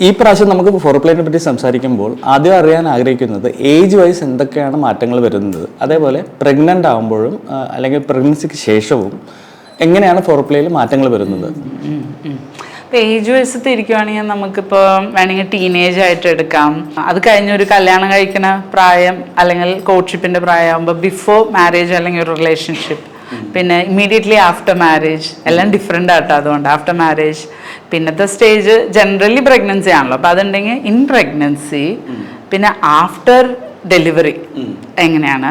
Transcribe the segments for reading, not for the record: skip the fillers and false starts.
ഈ പ്രാവശ്യം നമുക്ക് ഫോർപ്ലേനെ പറ്റി സംസാരിക്കുമ്പോൾ ആദ്യം അറിയാൻ ആഗ്രഹിക്കുന്നത് ഏജ് വൈസ് എന്തൊക്കെയാണ് മാറ്റങ്ങൾ വരുന്നത്, അതേപോലെ പ്രഗ്നൻ്റ് ആകുമ്പോഴും അല്ലെങ്കിൽ പ്രഗ്നൻസിക്ക് ശേഷവും എങ്ങനെയാണ് ഫോർപ്ലേയിൽ മാറ്റങ്ങൾ വരുന്നത്. ഇപ്പോൾ ഏജ് വൈസ് തിരിക്കുവാണെങ്കിൽ നമുക്കിപ്പോൾ വേണമെങ്കിൽ ടീനേജ് ആയിട്ട് എടുക്കാം. അത് കഴിഞ്ഞൊരു കല്യാണം കഴിക്കുന്ന പ്രായം അല്ലെങ്കിൽ കോർട്ട്ഷിപ്പിൻ്റെ പ്രായമാകുമ്പോൾ ബിഫോർ മാരേജ് അല്ലെങ്കിൽ ഒരു റിലേഷൻഷിപ്പ്, പിന്നെ ഇമ്മീഡിയറ്റ്ലി ആഫ്റ്റർ മാരേജ്, എല്ലാം ഡിഫറെൻ്റ് ആട്ടോ. അതുകൊണ്ട് ആഫ്റ്റർ മാരേജ് പിന്നത്തെ സ്റ്റേജ് ജനറലി പ്രഗ്നൻസി ആണല്ലോ. അപ്പോൾ അതുണ്ടെങ്കിൽ ഇൻ പ്രഗ്നൻസി, പിന്നെ ആഫ്റ്റർ ഡെലിവറി എങ്ങനെയാണ്,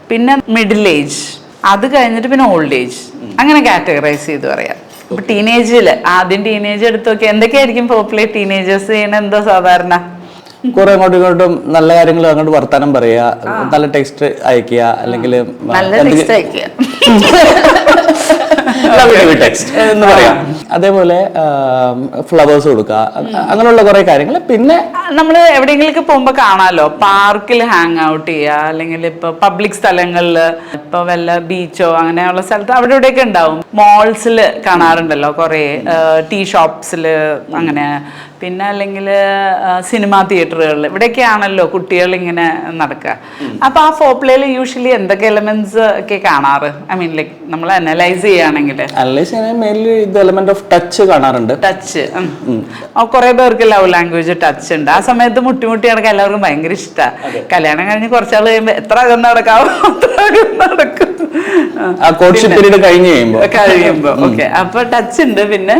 പിന്നെ മിഡിൽ ഏജ്, അത് കഴിഞ്ഞിട്ട് പിന്നെ ഓൾഡ് ഏജ്, അങ്ങനെ കാറ്റഗറൈസ് ചെയ്ത് പറയാം. ഇപ്പൊ ടീനേജിൽ ആദ്യം ടീനേജ് എടുത്ത് നോക്കി എന്തൊക്കെയായിരിക്കും പോപ്പുലർ ടീനേജേഴ്സ് ചെയ്യണ എന്തോ സാധാരണ കുറെ അങ്ങോട്ടും ഇങ്ങോട്ടും നല്ല കാര്യങ്ങൾ അങ്ങോട്ട് വർത്താനം പറയുക, നല്ല ടെക്സ്റ്റ് അയക്കുക, അല്ലെങ്കിൽ നല്ല ടെക്സ്റ്റ് അയക്കുക എന്ന് പറയാം. അതേപോലെ ഫ്ലവേഴ്സ് കൊടുക്കുക, അങ്ങനെയുള്ള കുറെ കാര്യങ്ങൾ. പിന്നെ നമ്മൾ എവിടെയെങ്കിലും പോകുമ്പോൾ കാണാമല്ലോ, പാർക്കിൽ ഹാങ് ഔട്ട് ചെയ്യുക, അല്ലെങ്കിൽ ഇപ്പൊ പബ്ലിക് സ്ഥലങ്ങളിൽ, ഇപ്പൊ വല്ല ബീച്ചോ അങ്ങനെയുള്ള സ്ഥലത്ത് അവിടെ ഇവിടെയൊക്കെ ഉണ്ടാവും. മോൾസിൽ കാണാറുണ്ടല്ലോ കുറെ, ടീ ഷോപ്സിൽ അങ്ങനെ, പിന്നെ അല്ലെങ്കിൽ സിനിമാ തിയേറ്ററുകളിൽ, ഇവിടെയൊക്കെയാണല്ലോ കുട്ടികൾ ഇങ്ങനെ നടക്കുക. അപ്പോൾ ആ ഫോർപ്ലേയിൽ യൂഷ്വലി എന്തൊക്കെ എലമെന്റ്സ് ഒക്കെ കാണാറ്? ഐ മീൻ ലൈക്ക് നമ്മൾ അനലൈസ് ചെയ്യുകയാണെങ്കിൽ എലമെന്റ് ഓഫ് ടച്ച് കാണാറുണ്ട്. ടച്ച് കുറെ പേർക്ക് ലവ് ലാംഗ്വേജ് ടച്ച് ഉണ്ട്. ആ സമയത്ത് മുട്ടി നടക്കാൻ എല്ലാവർക്കും ഭയങ്കര ഇഷ്ടമാണ്. കല്യാണം കഴിഞ്ഞ് കുറച്ചാൾ കഴിയുമ്പോൾ എത്ര അകം നടക്കാവും അത്ര അകം നടക്കും കഴിയുമ്പോ. ഓക്കെ, അപ്പൊ ടച്ച് ഉണ്ട്. പിന്നെ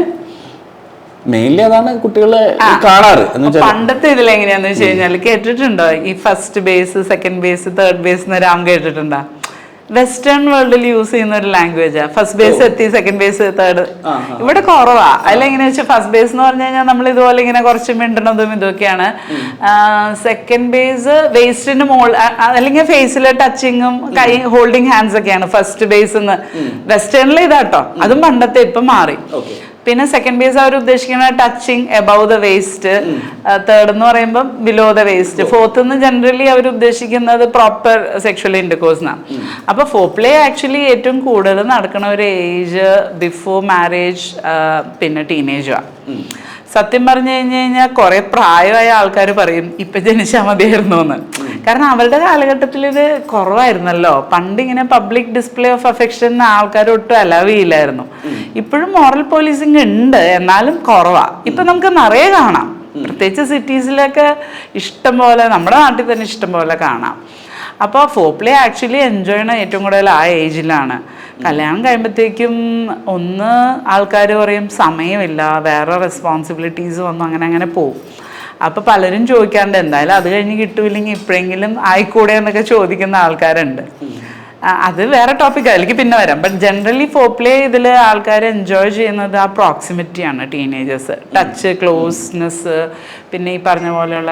മെയിൻലി അതാണ് കുട്ടികളെ കാണാറ്. പണ്ടത്തെ ഇതിലെങ്ങനെയാന്ന് വെച്ച് കഴിഞ്ഞാൽ കേട്ടിട്ടുണ്ടോ ഈ first base, second base, third base എന്ന് രാം കേട്ടിട്ടുണ്ടോ? വെസ്റ്റേൺ വേൾഡിൽ യൂസ് ചെയ്യുന്ന ഒരു ലാംഗ്വേജാ. ഫസ്റ്റ് ബേസ് എത്തി, സെക്കൻഡ് ബേസ്, തേർഡ്. ഇവിടെ കുറവാ. അതിലെങ്ങനെയാ വെച്ചാൽ ഫസ്റ്റ് ബേസ് എന്ന് പറഞ്ഞു കഴിഞ്ഞാൽ നമ്മൾ ഇതുപോലെ ഇങ്ങനെ കുറച്ച് മിണ്ടണതും ഇതൊക്കെയാണ്. സെക്കൻഡ് ബേസ് വേസ്റ്റിന് മോൾ അല്ലെങ്കിൽ ഫേസിലെ ടച്ചിങ്ങും കൈ ഹോൾഡിങ് ഹാൻഡ്സ് ഒക്കെയാണ് ഫസ്റ്റ് ബേസ് എന്ന്. വെസ്റ്റേണിൽ ഇതാട്ടോ, അതും പണ്ടത്തെ ഇപ്പം മാറി. പിന്നെ സെക്കൻഡ് ബേസ് അവർ ഉദ്ദേശിക്കുന്ന touching above the waste, third എന്ന് പറയുമ്പോൾ ബിലോ ദ വേസ്റ്റ്, ഫോർത്ത് എന്ന് ജനറലി അവർ ഉദ്ദേശിക്കുന്നത് പ്രോപ്പർ സെക്ഷൽ ഇന്റർകോഴ്സ് എന്നാണ്. അപ്പൊ ഫോർപ്ലേ ആക്ച്വലി ഏറ്റവും കൂടുതൽ നടക്കുന്ന ഒരു ഏജ് ബിഫോർ മാരേജ്, പിന്നെ ടീനേജാണ്. സത്യം പറഞ്ഞു കഴിഞ്ഞാൽ കുറെ പ്രായമായ ആൾക്കാർ പറയും ഇപ്പൊ ജനിച്ചാൽ മതിയായിരുന്നു എന്ന്. കാരണം അവരുടെ കാലഘട്ടത്തിൽ ഇത് കുറവായിരുന്നല്ലോ. പണ്ട് ഇങ്ങനെ പബ്ലിക് ഡിസ്പ്ലേ ഓഫ് അഫെക്ഷൻ ആൾക്കാർ ഒട്ടും അലവ് ചെയ്യില്ലായിരുന്നു. ഇപ്പോഴും മോറൽ പോലീസിങ് ഉണ്ട്, എന്നാലും കുറവാ. ഇപ്പൊ നമുക്ക് നിറയെ കാണാം, പ്രത്യേകിച്ച് സിറ്റീസിലൊക്കെ ഇഷ്ടം പോലെ, നമ്മുടെ നാട്ടിൽ തന്നെ ഇഷ്ടം പോലെ കാണാം. അപ്പോൾ ഫോർപ്ലേ ആക്ച്വലി എൻജോയ് ചെയ്യണ ഏറ്റവും കൂടുതൽ ആ ഏജിലാണ്. കല്യാണം കഴിയുമ്പോഴത്തേക്കും ഒന്ന് ആൾക്കാർ പറയും സമയമില്ല, വേറെ റെസ്പോൺസിബിലിറ്റീസ് വന്നു, അങ്ങനെ പോകും. അപ്പോൾ പലരും ചോദിക്കാറുണ്ട് എന്തായാലും അത് കഴിഞ്ഞ് കിട്ടൂല്ലെങ്കിൽ ഇപ്പോഴെങ്കിലും ആയിക്കൂടെ എന്നൊക്കെ ചോദിക്കുന്ന ആൾക്കാരുണ്ട്. അത് വേറെ ടോപ്പിക്, അതിലേക്ക് പിന്നെ വരാം. ബട്ട് ജനറലി ഫോർപ്ലേ ഇതിൽ ആൾക്കാർ എൻജോയ് ചെയ്യുന്നത് ആ പ്രോക്സിമിറ്റിയാണ്. ടീനേജേഴ്സ് ടച്ച്, ക്ലോസ്നെസ്, പിന്നെ ഈ പറഞ്ഞ പോലെയുള്ള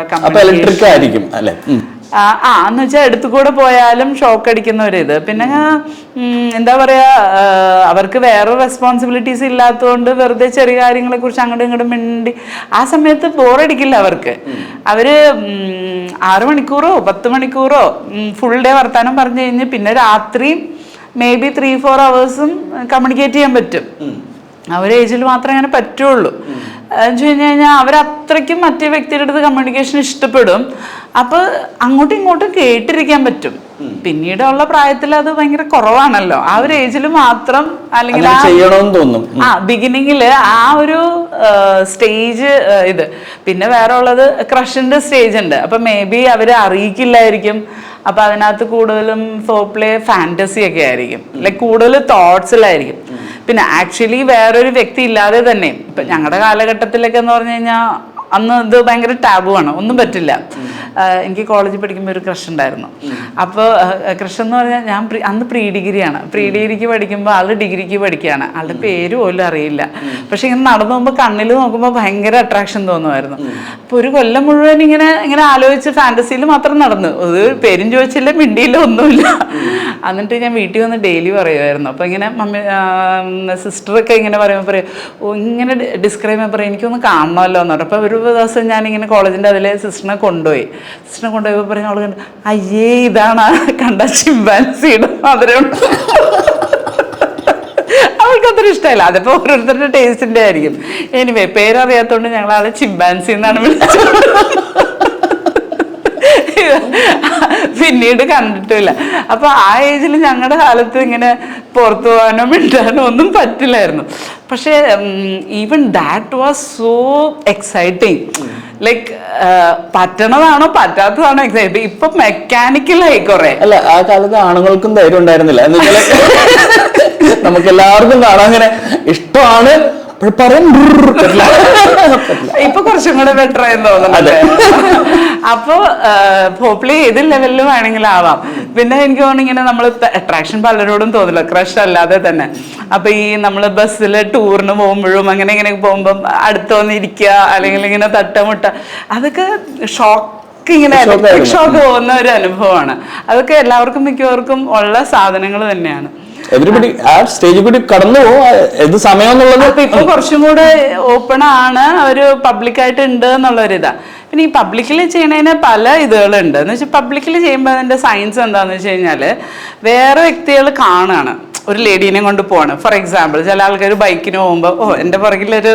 എന്ന് വെച്ചാൽ എടുത്തു കൂടെ പോയാലും ഷോക്ക് അടിക്കുന്ന ഒരു ഇത്. പിന്നെ എന്താ പറയാ, അവർക്ക് വേറെ റെസ്പോൺസിബിലിറ്റീസ് ഇല്ലാത്തതുകൊണ്ട് വെറുതെ ചെറിയ കാര്യങ്ങളെ കുറിച്ച് അങ്ങോട്ടും ഇങ്ങോട്ടും മിണ്ടി ആ സമയത്ത് ബോറടിക്കില്ല അവർക്ക്. അവര് 6 മണിക്കൂറോ 10 മണിക്കൂറോ ഫുൾ ഡേ വർത്താനം പറഞ്ഞു കഴിഞ്ഞ് പിന്നെ രാത്രി മേ ബി 3-4 hours കമ്മ്യൂണിക്കേറ്റ് ചെയ്യാൻ പറ്റും. ആ ഒരു ഏജിൽ മാത്രമേ അങ്ങനെ പറ്റുള്ളൂ. എന്ന് വെച്ച് കഴിഞ്ഞാൽ അവരത്രയ്ക്കും മറ്റേ വ്യക്തിയുടെ അടുത്ത് കമ്മ്യൂണിക്കേഷൻ ഇഷ്ടപ്പെടും. അപ്പൊ അങ്ങോട്ടും ഇങ്ങോട്ടും കേട്ടിരിക്കാൻ പറ്റും. പിന്നീടുള്ള പ്രായത്തിൽ അത് ഭയങ്കര കുറവാണല്ലോ. ആ ഒരു ഏജിൽ മാത്രം, അല്ലെങ്കിൽ ബിഗിനിങ്ങില് ആ ഒരു സ്റ്റേജ് ഇത്. പിന്നെ വേറെ ഉള്ളത് ക്രഷിന്റെ സ്റ്റേജ് ഉണ്ട്. അപ്പൊ മേ ബി അവര് അറിയിക്കില്ലായിരിക്കും. അപ്പൊ അതിനകത്ത് കൂടുതലും ഫോർപ്ലേ ഫാന്റസി ഒക്കെ ആയിരിക്കും, ലൈക്ക് കൂടുതൽ തോട്ട്സിലായിരിക്കും. പിന്നെ ആക്ച്വലി വേറൊരു വ്യക്തി ഇല്ലാതെ തന്നെ ഇപ്പൊ ഞങ്ങളുടെ കാലഘട്ടത്തിലൊക്കെ എന്ന് പറഞ്ഞു കഴിഞ്ഞാൽ അന്ന് ഇത് ഭയങ്കര ടാബുവാണ്, ഒന്നും പറ്റില്ല. എനിക്ക് കോളേജിൽ പഠിക്കുമ്പോൾ ഒരു ക്രഷ് ഉണ്ടായിരുന്നു. അപ്പോൾ ക്രഷ് എന്ന് പറഞ്ഞാൽ ഞാൻ അന്ന് പ്രീ ഡിഗ്രിയാണ്. പ്രീ ഡിഗ്രിക്ക് പഠിക്കുമ്പോൾ ആള് ഡിഗ്രിക്ക് പഠിക്കുകയാണ്. ആളുടെ പേര് പോലും അറിയില്ല. പക്ഷെ ഇങ്ങനെ നടന്നു പോകുമ്പോൾ കണ്ണിൽ നോക്കുമ്പോൾ ഭയങ്കര അട്രാക്ഷൻ തോന്നുമായിരുന്നു. അപ്പോൾ ഒരു കൊല്ലം മുഴുവൻ ഇങ്ങനെ ആലോചിച്ച് ഫാൻറ്റസിയിൽ മാത്രം നടന്നു. ഒരു പേരും ചോദിച്ചില്ല, മിണ്ടിയില്ല, ഒന്നുമില്ല. എന്നിട്ട് ഞാൻ വീട്ടിൽ വന്ന് ഡെയിലി പറയുമായിരുന്നു. അപ്പോൾ ഇങ്ങനെ മമ്മി സിസ്റ്ററൊക്കെ ഇങ്ങനെ പറയുമ്പോൾ പറയും, ഇങ്ങനെ ഡിസ്ക്രൈബ് ചെയ്യാൻ പറയും, എനിക്കൊന്ന് കാണണമല്ലോ എന്ന് പറഞ്ഞു. അപ്പോൾ ഒരു ദിവസം ഞാനിങ്ങനെ കോളേജിൻ്റെ അതിലെ സിസ്റ്ററിനെ കൊണ്ടുപോയപ്പോൾ പറഞ്ഞു, അവൾ കണ്ടു, അയ്യേ ഇതാണ് കണ്ട ചിമ്പാൻസിയുടെ മധുരം. അവൾക്ക് എനിക്ക് അത്ര ഇഷ്ടമല്ല. അതിപ്പോ ഓരോരുത്തരുടെ ടേസ്റ്റിന്റെ ആയിരിക്കും. എനിവേ പേരറിയാത്തോണ്ട് ഞങ്ങൾ ആളെ ചിമ്പാൻസി എന്നാണ് വിളിച്ചത്. പിന്നീട് കണ്ടിട്ടില്ല. അപ്പൊ ആ ഏജിൽ ഞങ്ങളുടെ കാലത്ത് ഇങ്ങനെ പുറത്തു പോകാനോ മിണ്ടാനോ ഒന്നും പറ്റില്ലായിരുന്നു. പക്ഷെ even that was so exciting. Like പറ്റണതാണോ പറ്റാത്തതാണോ എക്സൈറ്റിങ്. ഇപ്പൊ മെക്കാനിക്കലായി കുറെ. അല്ല, ആ കാലത്ത് ആണുങ്ങൾക്കും ധൈര്യം ഉണ്ടായിരുന്നില്ല. നമുക്ക് എല്ലാവർക്കും കാണാൻ അങ്ങനെ ഇഷ്ടമാണ്, ഇപ്പൊ കുറച്ചും കൂടെ ബെറ്റർ ആയെന്ന് തോന്നുന്നുണ്ട്. അപ്പൊ ഹോപ്പ്ലി ഏത് ലെവലിൽ വേണമെങ്കിലും ആവാം. പിന്നെ എനിക്ക് തോന്നുന്നു ഇങ്ങനെ നമ്മൾ അട്രാക്ഷൻ പലരോടും തോന്നില്ല, ക്രഷ് അല്ലാതെ തന്നെ. അപ്പൊ ഈ നമ്മള് ബസ്സിൽ ടൂറിന് പോകുമ്പോഴും അങ്ങനെ ഇങ്ങനെ പോകുമ്പോൾ അടുത്ത് വന്നിരിക്കുക, അല്ലെങ്കിൽ ഇങ്ങനെ തട്ടമുട്ട, അതൊക്കെ ഇങ്ങനെ ഷോക്ക് പോകുന്ന ഒരു അനുഭവമാണ്. അതൊക്കെ എല്ലാവർക്കും മിക്കവർക്കും ഉള്ള സാധനങ്ങൾ തന്നെയാണ്. എവരിബഡി ആ സ്റ്റേജിൽ കൂടി കടന്നു പോകും. ഏത് സമയം എന്നുള്ളത് ഇപ്പൊ കുറച്ചും കൂടെ ഓപ്പൺ ആണ്, ഒരു പബ്ലിക്കായിട്ട് ഉണ്ട് എന്നുള്ളൊരിതാ. പിന്നെ ഈ പബ്ലിക്കിൽ ചെയ്യണതിന് പല ഇതുകളുണ്ട്. എന്ന് വെച്ചാൽ പബ്ലിക്കിൽ ചെയ്യുമ്പോൾ അതിന്റെ സയൻസ് എന്താന്ന് വെച്ച് കഴിഞ്ഞാല് വേറെ വ്യക്തികൾ കാണുകയാണ്, ഒരു ലേഡീനെ കൊണ്ട് പോവാണ്. ഫോർ എക്സാമ്പിൾ, ചില ആൾക്കാർ ബൈക്കിന് പോകുമ്പോൾ എന്റെ പുറകിലൊരു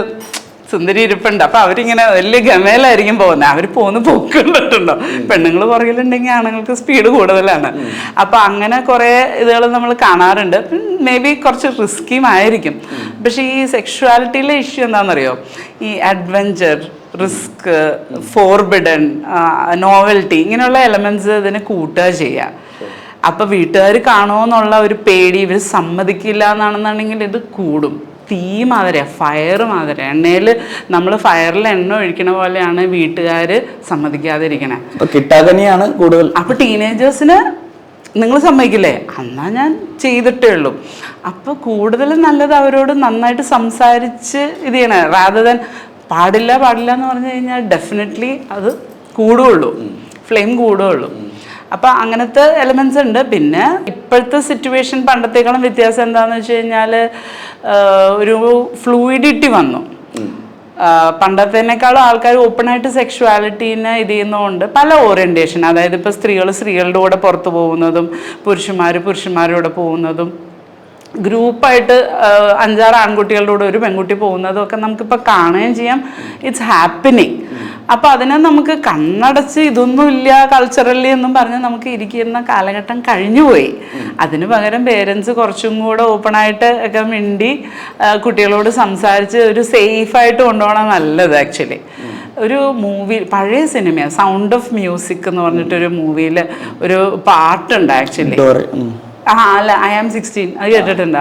സുന്ദരി ഇരിപ്പുണ്ട്, അപ്പൊ അവരിങ്ങനെ വലിയ ഗമയിലായിരിക്കും പോകുന്നത്. അവർ പോക്കുണ്ടിട്ടുണ്ടോ? പെണ്ണുങ്ങൾ പുറകിലുണ്ടെങ്കിൽ ആണുങ്ങൾക്ക് സ്പീഡ് കൂടുതലാണ്. അപ്പൊ അങ്ങനെ കുറെ ഇതുകൾ നമ്മൾ കാണാറുണ്ട്. മേ ബി കുറച്ച് റിസ്കിയും ആയിരിക്കും. പക്ഷെ ഈ സെക്ഷുവാലിറ്റിയിലെ ഇഷ്യൂ എന്താണെന്നറിയോ? ഈ അഡ്വഞ്ചർ, റിസ്ക്, ഫോർബിഡൻ, നോവൽറ്റി, ഇങ്ങനെയുള്ള എലമെന്റ്സ് ഇതിനെ കൂട്ടുക ചെയ്യുക. അപ്പൊ വീട്ടുകാർ കാണുമോന്നുള്ള ഒരു പേടി, ഇവർ സമ്മതിക്കില്ല എന്നാണെന്നുണ്ടെങ്കിൽ ഇത് കൂടും. തീ മാതിരിയാ, ഫയർ മാതിരിയാ. എണ്ണയിൽ നമ്മൾ ഫയറിൽ എണ്ണ ഒഴിക്കണ പോലെയാണ് വീട്ടുകാർ സമ്മതിക്കാതിരിക്കണേ. കിട്ടാതന്നെയാണ് കൂടുതൽ. അപ്പൊ ടീനേജേഴ്സിന് നിങ്ങൾ സമ്മതിക്കില്ലേ? എന്നാ ഞാൻ ചെയ്തിട്ടേ ഉള്ളൂ. അപ്പൊ കൂടുതൽ നല്ലത് അവരോട് നന്നായിട്ട് സംസാരിച്ച് ഇത് ചെയ്യണേ, റാദർ ദാൻ പാടില്ല പാടില്ല എന്ന് പറഞ്ഞു കഴിഞ്ഞാൽ ഡെഫിനറ്റ്ലി അത് കൂടുകയുള്ളൂ, ഫ്ലെയിം കൂടുകയുള്ളൂ. അപ്പൊ അങ്ങനത്തെ എലമെന്റ്സ് ഉണ്ട്. പിന്നെ ഇപ്പോഴത്തെ സിറ്റുവേഷൻ പണ്ടത്തേക്കാളും വ്യത്യാസം എന്താണെന്ന് വെച്ച് കഴിഞ്ഞാൽ ഒരു ഫ്ലൂയിഡിറ്റി വന്നു. പണ്ടത്തേനേക്കാളും ആൾക്കാർ ഓപ്പണായിട്ട് സെക്ഷുവാലിറ്റീനെ ഇത് ചെയ്യുന്നതുകൊണ്ട് പല ഓറിയന്റേഷൻ, അതായത് ഇപ്പോൾ സ്ത്രീകൾ സ്ത്രീകളുടെ കൂടെ പുറത്തു പോകുന്നതും പുരുഷന്മാരുടെ കൂടെ പോകുന്നതും ഗ്രൂപ്പായിട്ട് 5-6 ആൺകുട്ടികളുടെ കൂടെ ഒരു പെൺകുട്ടി പോകുന്നതും ഒക്കെ നമുക്കിപ്പോൾ കാണുകയും ചെയ്യാം. It's happening. അപ്പം അതിനെ നമുക്ക് കണ്ണടച്ച് ഇതൊന്നുമില്ല കൾച്ചറലി എന്നും പറഞ്ഞ് നമുക്ക് ഇരിക്കുന്ന കാലഘട്ടം കഴിഞ്ഞുപോയി. അതിന് പകരം പേരൻസ് കുറച്ചും കൂടെ ഓപ്പണായിട്ട് ഒക്കെ മിണ്ടി കുട്ടികളോട് സംസാരിച്ച് ഒരു സേഫായിട്ട് കൊണ്ടുപോകണം നല്ലത്. ആക്ച്വലി ഒരു മൂവി, പഴയ സിനിമ സൗണ്ട് ഓഫ് മ്യൂസിക് എന്ന് പറഞ്ഞിട്ടൊരു മൂവിയിൽ ഒരു പാട്ടുണ്ട് ആക്ച്വലി. അല്ല, ഐ ആം 16, അത് കേട്ടിട്ടുണ്ടോ?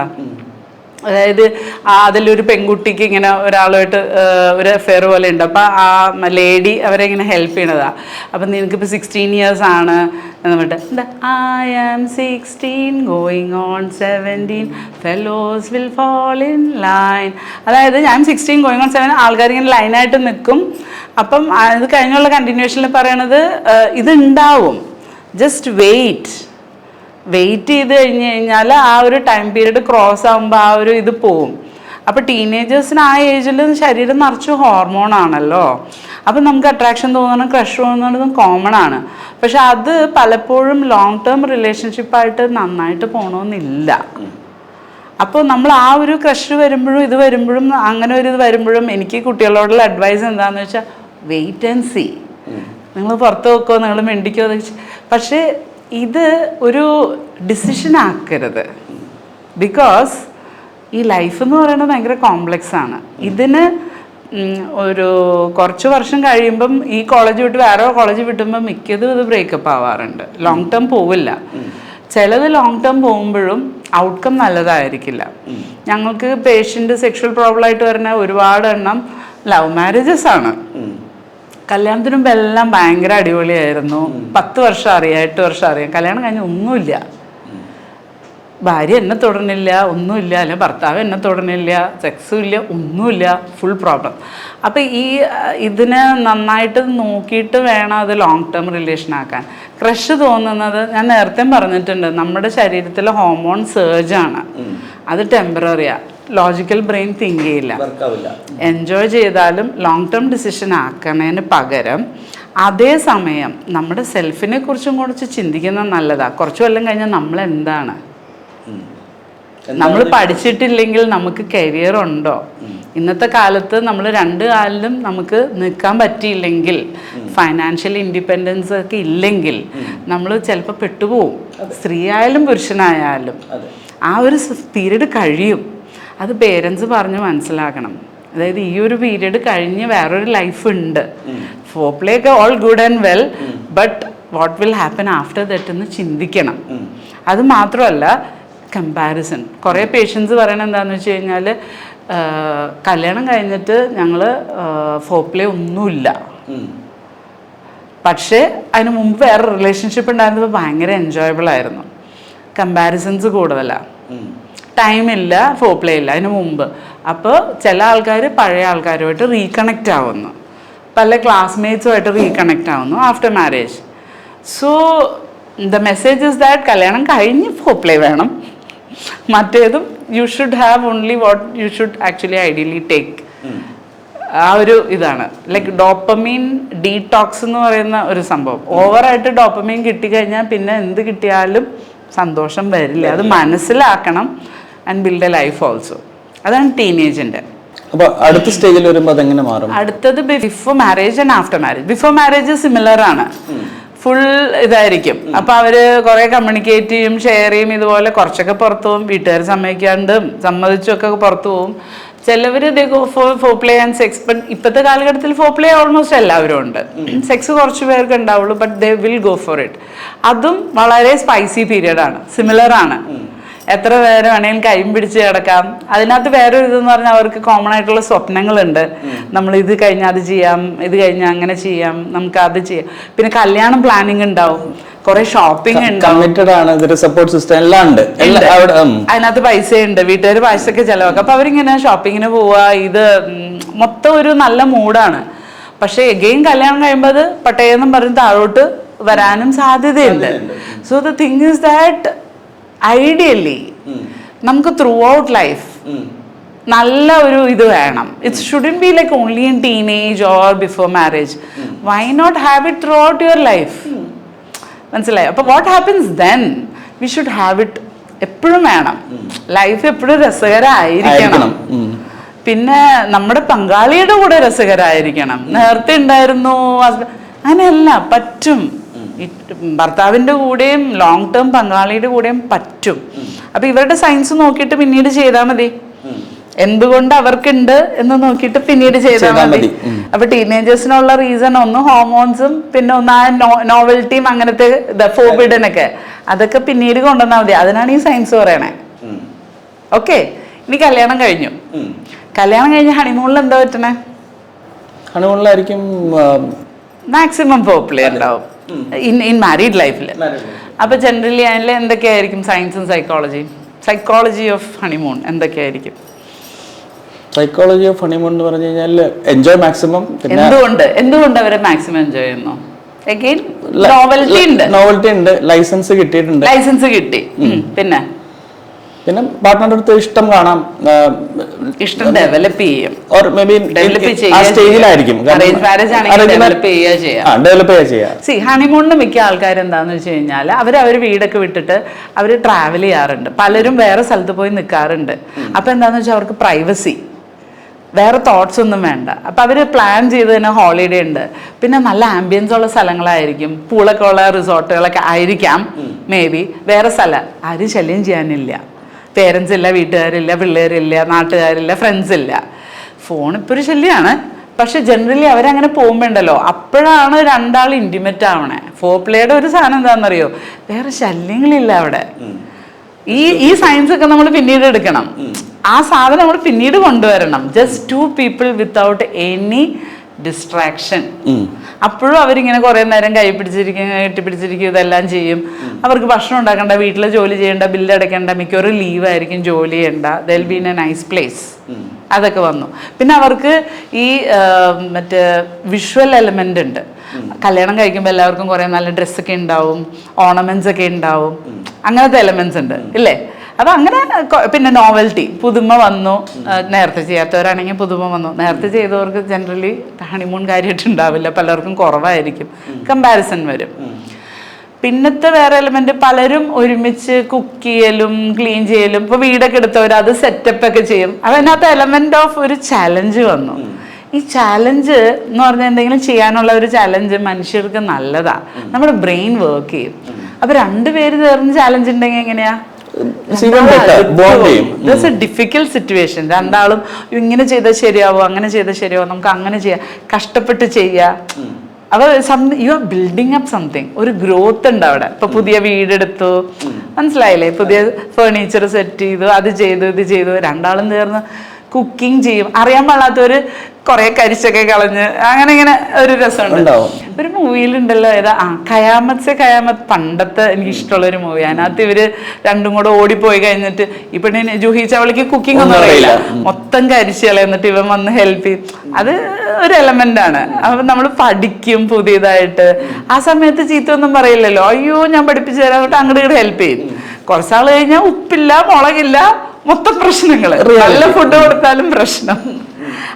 അതായത് അതിലൊരു പെൺകുട്ടിക്ക് ഇങ്ങനെ ഒരാളുമായിട്ട് ഒരു അഫെയർ പോലെ ഉണ്ട്. അപ്പം ആ ലേഡി അവരെ ഇങ്ങനെ ഹെൽപ്പ് ചെയ്യണതാ. അപ്പം നിനക്കിപ്പോൾ 16 years ആണ് എന്ന് പറഞ്ഞിട്ട് I am 16 going on 17 fellows will fall in line. അതായത് ഞാൻ 16 ഗോയിങ് ഓൺ 7, ആൾക്കാരിങ്ങനെ ലൈനായിട്ട് നിൽക്കും. അപ്പം അത് കഴിഞ്ഞുള്ള കണ്ടിന്യൂഷനിൽ പറയണത് ഇതുണ്ടാവും, ജസ്റ്റ് വെയിറ്റ് ചെയ്ത് കഴിഞ്ഞ് കഴിഞ്ഞാൽ ആ ഒരു ടൈം പീരീഡ് ക്രോസ് ആകുമ്പോൾ ആ ഒരു ഇത് പോവും. അപ്പോൾ ടീനേജേഴ്സിന് ആ ഏജിൽ ശരീരം നിറച്ച് ഹോർമോണാണല്ലോ. അപ്പം നമുക്ക് അട്രാക്ഷൻ തോന്നണം, ക്രഷ് തോന്നുന്നതും കോമൺ ആണ്. പക്ഷെ അത് പലപ്പോഴും ലോങ് ടേം റിലേഷൻഷിപ്പായിട്ട് നന്നായിട്ട് പോകണമെന്നില്ല. അപ്പോൾ നമ്മൾ ആ ഒരു ക്രഷ് വരുമ്പോഴും ഇത് വരുമ്പോഴും അങ്ങനെ ഒരു ഇത് വരുമ്പോഴും എനിക്ക് കുട്ടികളോടുള്ള അഡ്വൈസ് എന്താണെന്ന് വെച്ചാൽ വെയിറ്റ് ആൻഡ് സീ. നിങ്ങൾ പുറത്ത് വെക്കോ, നിങ്ങൾ മിണ്ടിക്കോ. പക്ഷേ ഇത് ഒരു ഡിസിഷൻ ആക്കരുത്. ബിക്കോസ് ഈ ലൈഫ് എന്ന് പറയുന്നത് ഭയങ്കര കോംപ്ലക്സ് ആണ്. ഇതിന് ഒരു കുറച്ച് വർഷം കഴിയുമ്പം ഈ കോളേജ് വിട്ട് വേറെ കോളേജ് വിട്ടുമ്പോൾ മിക്കതും ഇത് ബ്രേക്കപ്പ് ആവാറുണ്ട്. ലോങ് ടേം പോവില്ല. ചിലത് ലോങ് ടേം പോകുമ്പോഴും ഔട്ട്കം നല്ലതായിരിക്കില്ല. ഞങ്ങൾക്ക് പേഷ്യൻ്റ് സെക്ഷൽ പ്രോബ്ലം ആയിട്ട് വരുന്ന ഒരുപാട് എണ്ണം ലവ് മാരേജസ് ആണ്. കല്യാണത്തിന് മുമ്പ് എല്ലാം ഭയങ്കര അടിപൊളിയായിരുന്നു. 10 വർഷം അറിയാം, 8 വർഷം അറിയാം. കല്യാണം കഴിഞ്ഞ് ഒന്നുമില്ല, ഭാര്യ എന്നെ തൊടണില്ല, ഒന്നുമില്ല, അല്ലെങ്കിൽ ഭർത്താവ് എന്നെ തൊടണില്ല, സെക്സും ഇല്ല, ഒന്നുമില്ല, ഫുൾ പ്രോബ്ലം. അപ്പം ഇതിനെ നന്നായിട്ട് നോക്കിയിട്ട് വേണം അത് ലോങ് ടേം റിലേഷൻ ആക്കാൻ. ക്രഷ് തോന്നുന്നത് ഞാൻ നേരത്തെ പറഞ്ഞിട്ടുണ്ട്, നമ്മുടെ ശരീരത്തിലെ ഹോർമോൺ സർജാണ്. അത് ടെമ്പററിയാണ്. ലോജിക്കൽ ബ്രെയിൻ തിങ്ക് ചെയ്യില്ല. എൻജോയ് ചെയ്താലും ലോങ് ടേം ഡിസിഷൻ ആക്കണതിന് പകരം അതേസമയം നമ്മുടെ സെൽഫിനെ കുറിച്ചും കുറച്ച് ചിന്തിക്കുന്നത് നല്ലതാണ്. കുറച്ചു കൊല്ലം കഴിഞ്ഞാൽ നമ്മളെന്താണ്, നമ്മൾ പഠിച്ചിട്ടില്ലെങ്കിൽ നമുക്ക് കരിയർ ഉണ്ടോ? ഇന്നത്തെ കാലത്ത് നമ്മൾ രണ്ട് കാലിലും നമുക്ക് നിൽക്കാൻ പറ്റിയില്ലെങ്കിൽ, ഫൈനാൻഷ്യൽ ഇൻഡിപെൻഡൻസ് ഒക്കെ ഇല്ലെങ്കിൽ നമ്മൾ ചിലപ്പോൾ പെട്ടുപോകും. സ്ത്രീ ആയാലും പുരുഷനായാലും ആ ഒരു പീരീഡ് കഴിയും. അത് പേരൻസ് പറഞ്ഞ് മനസ്സിലാക്കണം. അതായത് ഈ ഒരു പീരീഡ് കഴിഞ്ഞ് വേറൊരു ലൈഫ് ഉണ്ട്. ഫോർപ്ലേ ഒക്കെ all good and well, but what will happen after that എന്ന് ചിന്തിക്കണം. അത് മാത്രമല്ല കമ്പാരിസൺ. കുറേ പേഷ്യൻസ് പറയണത് എന്താണെന്ന് വെച്ച് കഴിഞ്ഞാൽ, കല്യാണം കഴിഞ്ഞിട്ട് ഞങ്ങൾ ഫോർപ്ലേ ഒന്നുമില്ല, പക്ഷേ അതിന് മുമ്പ് വേറെ റിലേഷൻഷിപ്പ് ഉണ്ടായിരുന്നപ്പോൾ ഭയങ്കര എൻജോയബിൾ ആയിരുന്നു. കമ്പാരിസൺസ് കൂടുതലാണ്. ടൈമില്ല, ഫോർപ്ലേ ഇല്ല അതിന് മുമ്പ്. അപ്പോൾ ചില ആൾക്കാർ പഴയ ആൾക്കാരുമായിട്ട് റീകണക്റ്റ് ആവുന്നു, പല ക്ലാസ്മേറ്റ്സുമായിട്ട് റീകണക്റ്റ് ആവുന്നു after marriage. So the message is that കല്യാണം കഴിഞ്ഞ് ഫോർപ്ലേ വേണം. മറ്റേതും you should have only what you should actually ideally take. ആ ഒരു ഇതാണ് ലൈക്ക് ഡോപ്പമീൻ ഡീടോക്സ് എന്ന് പറയുന്ന ഒരു സംഭവം. ഓവറായിട്ട് ഡോപ്പമീൻ കിട്ടിക്കഴിഞ്ഞാൽ പിന്നെ എന്ത് കിട്ടിയാലും സന്തോഷം വരില്ല. അത് മനസ്സിലാക്കണം and build A life also. അതാണ് ടീനേജിൻ്റെ. അപ്പോൾ അടുത്ത സ്റ്റേജിൽ വരുമ്പോൾ അതെങ്ങനെ മാറും? അടുത്തത് before marriage and after marriage. Before marriage similar ആണ്, ഫുൾ ഇതായിരിക്കും. അപ്പോൾ അവർ കുറേ കമ്മ്യൂണിക്കേറ്റ് ചെയ്യും, ഷെയർ ചെയ്യും. ഇതുപോലെ കുറച്ചൊക്കെ പുറത്തു പോകും, വീട്ടുകാർ സമ്മതിക്കാണ്ടും സമ്മതിച്ചൊക്കെ പുറത്തു പോകും. ചിലവർ ഫോർപ്ലേ ആൻഡ് സെക്സ്. ബട്ട് ഇപ്പോഴത്തെ കാലഘട്ടത്തിൽ ഫോർപ്ലേ ഓൾമോസ്റ്റ് എല്ലാവരും ഉണ്ട്. സെക്സ് കുറച്ച് പേർക്ക് ഉണ്ടാവുള്ളൂ, but they will go for it. അതും വളരെ സ്പൈസി പീരീഡാണ്, സിമിലർ ആണ്. എത്ര പേര് വേണമെങ്കിലും കൈയും പിടിച്ച് കിടക്കാം. അതിനകത്ത് വേറൊരു ഇതെന്ന് പറഞ്ഞാൽ അവർക്ക് കോമൺ ആയിട്ടുള്ള സ്വപ്നങ്ങളുണ്ട്. നമ്മൾ ഇത് കഴിഞ്ഞാൽ അത് ചെയ്യാം, ഇത് കഴിഞ്ഞാൽ അങ്ങനെ ചെയ്യാം, നമുക്ക് അത് ചെയ്യാം. പിന്നെ കല്യാണം പ്ലാനിങ് ഉണ്ടാവും, കുറെ ഷോപ്പിംഗ് ഉണ്ടാവും, സപ്പോർട്ട് സിസ്റ്റം എല്ലാം ഉണ്ട്. അതിനകത്ത് പൈസയുണ്ട്, വീട്ടുകാർ പൈസയൊക്കെ ചെലവാക്കും. അപ്പൊ അവരിങ്ങനെ ഷോപ്പിങ്ങിന് പോവാ. ഇത് മൊത്തം ഒരു നല്ല മൂഡാണ്. പക്ഷെ എഗെയിൻ കല്യാണം കഴിയുമ്പോൾ അത് പട്ടയെന്നും പറഞ്ഞ് താഴോട്ട് വരാനും സാധ്യതയുണ്ട്. So the thing is that ideally നമുക്ക് ത്രൂ ഔട്ട് ലൈഫ് നല്ല ഒരു ഇത് വേണം. It shouldn't be like only in teenage or before marriage. Why not have it through your life? മനസ്സിലായി? അപ്പോൾ what happens then? We should have it എപ്പോഴും വേണം. Life എപ്പോഴും രസകരമായിരിക്കണം. പിന്നെ നമ്മുടെ പങ്കാളിയുടെ കൂടെ രസകരമായിരിക്കണം. നേരത്തെ ഉണ്ടായിരുന്നു അങ്ങനെയല്ല, പറ്റും. ഭർത്താവിൻ്റെ കൂടെയും ലോങ് ടേം പങ്കാളിയുടെ കൂടെയും പറ്റും. അപ്പൊ ഇവരുടെ സയൻസ് നോക്കിയിട്ട് പിന്നീട് ചെയ്താൽ മതി. എന്തുകൊണ്ട് അവർക്കുണ്ട് എന്ന് നോക്കിയിട്ട് പിന്നീട് ചെയ്താൽ മതി. അപ്പൊ ടീനേജേഴ്സിനുള്ള റീസൺ ഒന്ന് ഹോർമോൺസും, പിന്നെ ഒന്ന് ആ നോവൽറ്റിയും, അങ്ങനത്തെ ഫോർബിഡൻ ഒക്കെ, അതൊക്കെ പിന്നീട് കൊണ്ടുവന്നാൽ മതി. അതിനാണ് ഈ സയൻസ് പറയണേ. ഓക്കെ, ഇനി കല്യാണം കഴിഞ്ഞു. കല്യാണം കഴിഞ്ഞ് ഹണിമൂണിൽ എന്താ പറ്റണേ? ഹണിമൂണിലായിരിക്കും മാക്സിമം ഫോർപ്ലേ ഉണ്ടാവും ഇൻ മാരീഡ് ലൈഫിൽ. അപ്പൊ ജനറലി അതിൽ എന്തൊക്കെയായിരിക്കും സയൻസും സൈക്കോളജിയും? സൈക്കോളജി ഓഫ് ഹണിമൂൺ എന്തൊക്കെയായിരിക്കും? സൈക്കോളജി ഓഫ് ഹണിമൂൺ എന്ന് പറഞ്ഞു കഴിഞ്ഞാൽ എൻജോയ് മാക്സിമം. എന്തുകൊണ്ട് അവരെ മാക്സിമം എൻജോയ് ചെയ്യുന്നു? അഗൈൻ നോവൽറ്റി ഉണ്ട്, ലൈസൻസ് കിട്ടിയിട്ടുണ്ട്, ലൈസൻസ് കിട്ടി. പിന്നെ പാർട്ട്ണറുടെ അടുത്ത് ഇഷ്ടം കാണാം, ഇഷ്ടം ഡെവലപ്പ് ചെയ്യും. ഹണിമൂണിന് മിക്ക ആൾക്കാർ എന്താന്ന് വെച്ച് കഴിഞ്ഞാൽ അവർ വീടൊക്കെ വിട്ടിട്ട് അവർ ട്രാവൽ ചെയ്യാറുണ്ട്. പലരും വേറെ സ്ഥലത്ത് പോയി നിൽക്കാറുണ്ട്. അപ്പൊ എന്താന്ന് വെച്ചാൽ അവർക്ക് പ്രൈവസി, വേറെ തോട്ട്സ് ഒന്നും വേണ്ട. അപ്പൊ അവര് പ്ലാൻ ചെയ്ത് തന്നെ ഹോളിഡേ ഉണ്ട്. പിന്നെ നല്ല ആംബിയൻസ് ഉള്ള സ്ഥലങ്ങളായിരിക്കും, പൂളൊക്കെ ഉള്ള റിസോർട്ടുകളൊക്കെ ആയിരിക്കാം. മേ ബി വേറെ സ്ഥലം, ആരും ശല്യം ചെയ്യാനില്ല. പേരൻസ് ഇല്ല, വീട്ടുകാരില്ല, പിള്ളേരില്ല, നാട്ടുകാരില്ല, ഫ്രണ്ട്സ് ഇല്ല. ഫോൺ ഇപ്പോൾ ഒരു ശല്യമാണ്. പക്ഷെ ജനറലി അവരങ്ങനെ പോകുമ്പോണ്ടല്ലോ, അപ്പോഴാണ് രണ്ടാൾ ഇൻറ്റിമേറ്റ് ആവണേ. ഫോർപ്ലേയുടെ ഒരു സാധനം എന്താണെന്നറിയോ? വേറെ ശല്യങ്ങളില്ല അവിടെ. ഈ സയൻസ് ഒക്കെ നമ്മൾ പിന്നീട് എടുക്കണം. ആ സാധനം നമ്മൾ പിന്നീട് കൊണ്ടുവരണം. Just two people without any distraction. അപ്പോഴും അവരിങ്ങനെ കുറേ നേരം കെട്ടിപ്പിടിച്ചിരിക്കും, ഇതെല്ലാം ചെയ്യും. അവർക്ക് ഭക്ഷണം ഉണ്ടാക്കണ്ട, വീട്ടിലെ ജോലി ചെയ്യേണ്ട, ബില്ല് അടയ്ക്കേണ്ട, മിക്കവാറും ലീവായിരിക്കും, ജോലി ചെയ്യേണ്ട. They'll be in A nice place. അതൊക്കെ വന്നു. പിന്നെ അവർക്ക് ഈ മറ്റേ വിഷ്വൽ എലമെന്റ് ഉണ്ട്. കല്യാണം കഴിക്കുമ്പോൾ എല്ലാവർക്കും കുറേ നല്ല ഡ്രസ്സൊക്കെ ഉണ്ടാവും, ഓർണമെന്റ്സ് ഒക്കെ ഉണ്ടാവും, അങ്ങനത്തെ എലമെന്റ്സ് ഉണ്ട് ഇല്ലേ? അപ്പൊ അങ്ങനെ പിന്നെ നോവൽറ്റി, പുതുമ വന്നു. നേരത്തെ ചെയ്യാത്തവരാണെങ്കിൽ പുതുമ വന്നു. നേരത്തെ ചെയ്തവർക്ക് ജനറലി ഹണിമൂൺ കാര്യമായിട്ട് ഉണ്ടാവില്ല, പലർക്കും കുറവായിരിക്കും, കമ്പാരിസൺ വരും. പിന്നത്തെ വേറെ എലമെന്റ് പലരും ഒരുമിച്ച് കുക്ക് ചെയ്യലും ക്ലീൻ ചെയ്യലും, ഇപ്പൊ വീടൊക്കെ എടുത്തവർ അത് സെറ്റപ്പ് ഒക്കെ ചെയ്യും. അതിനകത്ത് എലമെന്റ് ഓഫ് ഒരു ചാലഞ്ച് വന്നു. ഈ ചാലഞ്ച് എന്ന് പറഞ്ഞാൽ എന്തെങ്കിലും ചെയ്യാനുള്ള ഒരു ചാലഞ്ച് മനുഷ്യർക്ക് നല്ലതാ, നമ്മുടെ ബ്രെയിൻ വർക്ക് ചെയ്യും. അപ്പൊ രണ്ടുപേര് ചേർന്ന് ചാലഞ്ച് ഉണ്ടെങ്കിൽ എങ്ങനെയാ? Difficult situation. രണ്ടാളും ഇങ്ങനെ ചെയ്താൽ ശരിയാവോ, അങ്ങനെ ചെയ്താൽ ശരിയാവോ, നമുക്ക് അങ്ങനെ ചെയ്യാം, കഷ്ടപ്പെട്ട് ചെയ്യാം. അപ്പൊ you are building up something, ഒരു ഗ്രോത്ത് ഉണ്ട് അവിടെ. ഇപ്പൊ പുതിയ വീടെടുത്തു, മനസ്സിലായില്ലേ, പുതിയ ഫേർണിച്ചർ സെറ്റ് ചെയ്തു, അത് ചെയ്തു ഇത് ചെയ്തു, രണ്ടാളും ചേർന്ന് കുക്കിംഗ് ചെയ്യും. അറിയാൻ പാടാത്തവര് കുറെ കരിച്ചൊക്കെ കളഞ്ഞ് അങ്ങനെ ഇങ്ങനെ ഒരു രസമുണ്ട്. ഒരു മൂവിയിലുണ്ടല്ലോ, ഏതാ ഖയാമത്ത് സെ ഖയാമത്ത്, പണ്ടത്തെ എനിക്ക് ഇഷ്ടമുള്ള ഒരു മൂവി. അതിനകത്ത് ഇവര് രണ്ടും കൂടെ ഓടിപ്പോയി കഴിഞ്ഞിട്ട് ഈ പെണ്ണിന് ജൂഹി ചാവളിക്ക് കുക്കിംഗ് ഒന്നും അറിയില്ല, മൊത്തം കരിച്ച് കളയുന്നിട്ട് ഇവൻ വന്ന് ഹെൽപ്പ് ചെയ്യും. അത് ഒരു എലമെന്റ് ആണ്. അപ്പൊ നമ്മൾ പഠിക്കും പുതിയതായിട്ട്. ആ സമയത്ത് ചീത്തൊന്നും പറയില്ലല്ലോ, അയ്യോ ഞാൻ പഠിപ്പിച്ചു തരാൻ അങ്ങോട്ട് ഇങ്ങോട്ട് ഹെൽപ്പ് ചെയ്യും. കുറച്ചാൾ കഴിഞ്ഞാൽ ഉപ്പില്ല മുളകില്ല, മൊത്തം പ്രശ്നങ്ങള്. നല്ല ഫുഡ് കൊടുത്താലും പ്രശ്നം.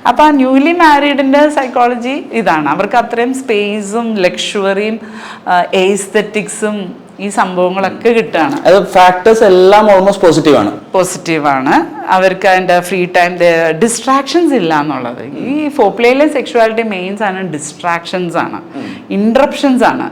അപ്പൊ ആ ന്യൂലി മാരീഡിന്റെ സൈക്കോളജി ഇതാണ്. അവർക്ക് അത്രയും സ്പേസും ലക്ഷറിയും എസ്തെറ്റിക്സും ഈ സംഭവങ്ങളൊക്കെ കിട്ടുകയാണ്. ഫാക്ടേഴ്സ് എല്ലാം ഓൾമോസ്റ്റ് പോസിറ്റീവാണ്. അവർക്ക് അതിന്റെ ഫ്രീ ടൈം, ഡിസ്ട്രാക്ഷൻസ് ഇല്ല എന്നുള്ളത്. ഈ ഫോർപ്ലേയിലെ സെക്ഷുവാലിറ്റി മെയിൻസ് ആണ് ഡിസ്ട്രാക്ഷൻസ് ആണ്, ഇന്ററപ്ഷൻസ് ആണ്.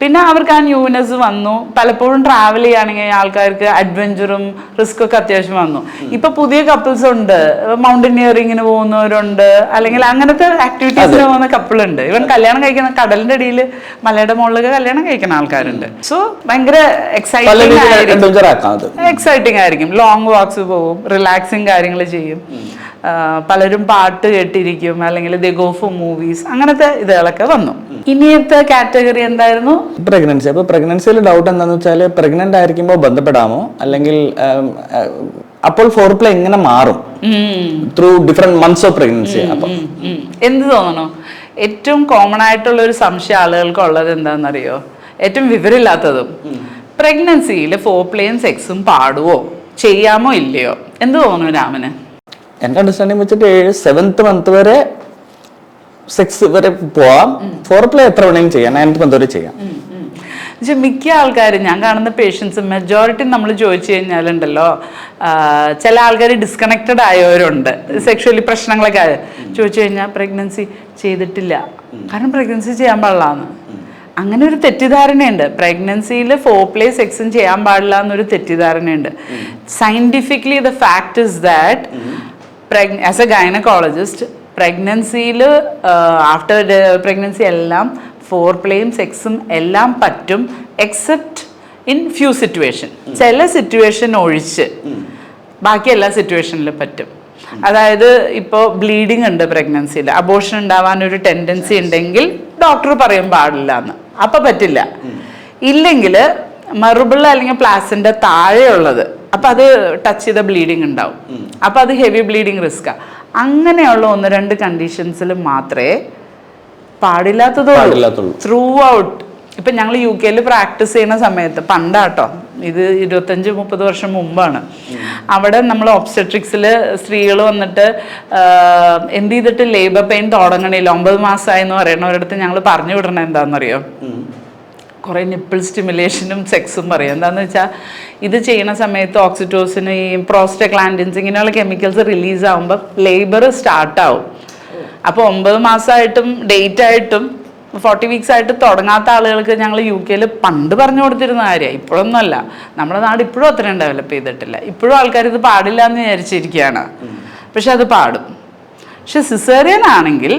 പിന്നെ അവർക്ക് ആ ന്യൂനെസ് വന്നു. പലപ്പോഴും ട്രാവൽ ചെയ്യുകയാണെങ്കിൽ ആൾക്കാർക്ക് അഡ്വഞ്ചറും റിസ്ക് ഒക്കെ അത്യാവശ്യം വന്നു. ഇപ്പൊ പുതിയ കപ്പിൾസ് ഉണ്ട്, മൗണ്ടനിയറിങ്ങിന് പോകുന്നവരുണ്ട്, അല്ലെങ്കിൽ അങ്ങനത്തെ ആക്ടിവിറ്റീസിന് പോകുന്ന കപ്പിളുണ്ട്. ഇവൻ കല്യാണം കഴിക്കുന്ന കടലിന്റെ അടിയിൽ മലയുടെ മുകളിലൊക്കെ കല്യാണം കഴിക്കുന്ന ആൾക്കാരുണ്ട്. സോ ഭയങ്കര എക്സൈറ്റിംഗ് ആയിരിക്കും. ലോങ് വാക്സ് പോകും, റിലാക്സിങ് കാര്യങ്ങൾ ചെയ്യും. പലരും പാട്ട് കേട്ടിരിക്കും, അല്ലെങ്കിൽ ദേ ഗോ ഫോർ മൂവീസ്, അങ്ങനത്തെ ഇതുകളൊക്കെ വന്നു. ഇനിയത്തെ കാറ്റഗറി എന്തായിരുന്നു? പ്രഗ്നൻസി. അപ്പൊ പ്രഗ്നൻസിയിൽ ഡൗട്ട് എന്താണെന്ന് വെച്ചാൽ, പ്രഗ്നന്റ് ആയിരിക്കുമ്പോൾ ബന്ധപ്പെടാമോ, അല്ലെങ്കിൽ അപ്പോൾ ഫോർപ്ലേ എങ്ങനെ മാറും through different months of pregnancy? അപ്പൊ എന്ത് തോന്നണോ, ഏറ്റവും കോമൺ ആയിട്ടുള്ള ഒരു സംശയം ആളുകൾക്ക് ഉള്ളത് എന്താണെന്നറിയോ, ഏറ്റവും വിവരമില്ലാത്തതും, പ്രഗ്നൻസിയിൽ ഫോർപ്ലേയും സെക്സും പാടുവോ, ചെയ്യാമോ ഇല്ലയോ? എന്ത് തോന്നുന്നു രാമന്? എന്റെ അണ്ടർസ്റ്റാൻഡിങ് വെച്ചിട്ട് 7th month വരെ സെക്സ് വരെ പോവാം, ഫോർപ്ലേ എത്ര വേണമെങ്കിലും ചെയ്യാം, 9th month വരെ ചെയ്യാം. മിക്ക ആൾക്കാരും, ഞാൻ കാണുന്ന പേഷ്യൻസ് മെജോറിറ്റി നമ്മൾ ചോദിച്ചു കഴിഞ്ഞാലുണ്ടല്ലോ, ചില ആൾക്കാർ ഡിസ്കണക്റ്റഡ് ആയവരുണ്ട്, സെക്ഷുവലി പ്രശ്നങ്ങളൊക്കെ ചോദിച്ചു കഴിഞ്ഞാൽ പ്രഗ്നൻസി ചെയ്തിട്ടില്ല, കാരണം പ്രഗ്നൻസി ചെയ്യാൻ പാടില്ലാന്ന്. അങ്ങനെ ഒരു തെറ്റിദ്ധാരണയുണ്ട്. പ്രഗ്നൻസിയിൽ ഫോർപ്ലേ സെക്സും ചെയ്യാൻ പാടില്ല എന്നൊരു തെറ്റിദ്ധാരണയുണ്ട്. Scientifically the fact is that as a gynaecologist, പ്രഗ്നൻസിയിൽ ആഫ്റ്റർ പ്രഗ്നൻസി എല്ലാം ഫോർപ്ലേയും സെക്സും എല്ലാം പറ്റും, എക്സെപ്റ്റ് ഇൻ ഫ്യൂ സിറ്റുവേഷൻ. ചില സിറ്റുവേഷൻ ഒഴിച്ച് ബാക്കി എല്ലാ സിറ്റുവേഷനിലും പറ്റും. അതായത് ഇപ്പോൾ ബ്ലീഡിങ് ഉണ്ട് പ്രഗ്നൻസിയിൽ, അബോർഷൻ ഉണ്ടാവാനൊരു ടെൻഡൻസി ഉണ്ടെങ്കിൽ ഡോക്ടർ പറയും പാടില്ല എന്ന്, അപ്പം പറ്റില്ല. ഇല്ലെങ്കിൽ മറുപിള്ള അല്ലെങ്കിൽ പ്ലാസിൻ്റെ താഴെയുള്ളത്, അപ്പം അത് ടച്ച് ചെയ്ത ബ്ലീഡിങ് ഉണ്ടാവും, അപ്പം അത് ഹെവി ബ്ലീഡിങ് റിസ്ക്കാണ്. അങ്ങനെയുള്ള 1-2 കണ്ടീഷൻസിൽ മാത്രമേ പാടില്ലാത്തതുള്ളൂ. Through out. ഇപ്പം ഞങ്ങൾ UK പ്രാക്ടീസ് ചെയ്യുന്ന സമയത്ത്, പണ്ടാട്ടോ, ഇത് 25-30 വർഷം മുമ്പാണ്, അവിടെ നമ്മൾ ഒബ്സ്റ്റട്രിക്സിൽ സ്ത്രീകൾ വന്നിട്ട് എന്ത് ചെയ്തിട്ട് ലേബർ പെയിൻ തുടങ്ങണില്ല, 9 മാസമായി എന്ന് പറയണവരടുത്ത് ഞങ്ങൾ പറഞ്ഞു വിടണം എന്താണെന്നറിയോ, കുറേ നിപ്പിൾ സ്റ്റിമുലേഷനും സെക്സും പറയും. എന്താണെന്ന് വെച്ചാൽ ഇത് ചെയ്യുന്ന സമയത്ത് ഓക്സിറ്റോസിന്, ഈ പ്രോസ്റ്റഗ്ലാൻഡിൻസ്, ഇങ്ങനെയുള്ള കെമിക്കൽസ് റിലീസ് ആകുമ്പോൾ ലേബർ സ്റ്റാർട്ടാവും. അപ്പോൾ 9 മാസമായിട്ടും ഡേറ്റ് ആയിട്ടും 40 weeks ആയിട്ട് തുടങ്ങാത്ത ആളുകൾക്ക് ഞങ്ങൾ UK പണ്ട് പറഞ്ഞു കൊടുത്തിരുന്ന കാര്യമാണ്, ഇപ്പോഴൊന്നുമല്ല. നമ്മുടെ നാട് ഇപ്പോഴും അത്രയും ഡെവലപ്പ് ചെയ്തിട്ടില്ല. ഇപ്പോഴും ആൾക്കാർ ഇത് പാടില്ല എന്ന് വിചാരിച്ചിരിക്കുകയാണ്, പക്ഷെ അത് പാടും. പക്ഷെ സിസേറിയൻ ആണെങ്കിൽ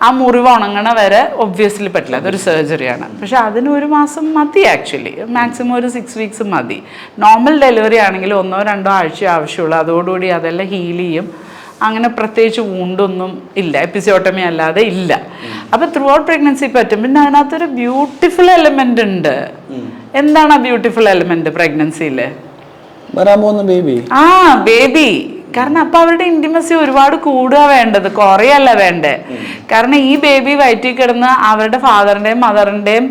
ആ മുറിവ് ഉണങ്ങണ വരെ ഒബ്വിയസ്ലി പറ്റില്ല, അതൊരു സർജറിയാണ്. പക്ഷെ അതിന് 1 മാസം മതി, ആക്ച്വലി മാക്സിമം ഒരു 6 weeks മതി. നോർമൽ ഡെലിവറി ആണെങ്കിൽ 1-2 ആഴ്ച ആവശ്യമുള്ളൂ, അതോടുകൂടി അതെല്ലാം ഹീൽ ചെയ്യും. അങ്ങനെ പ്രത്യേകിച്ച് വൂണ്ടൊന്നും ഇല്ല, എപ്പിസിയോട്ടമി അല്ലാതെ ഇല്ല. അപ്പൊ ത്രൂ ഔട്ട് പ്രഗ്നൻസി പറ്റും. പിന്നെ അതിനകത്തൊരു ബ്യൂട്ടിഫുൾ എലമെന്റ് ഉണ്ട്. എന്താണ് ആ ബ്യൂട്ടിഫുൾ എലമെന്റ് പ്രഗ്നൻസിയില്? ബേബി. കാരണം അപ്പൊ അവരുടെ ഇന്റിമസി ഒരുപാട് കൂടുക വേണ്ടത്, കുറയല്ല വേണ്ടേ. കാരണം ഈ ബേബി വയറ്റിൽ കിടന്ന് അവരുടെ ഫാദറിന്റെയും മദറിന്റെയും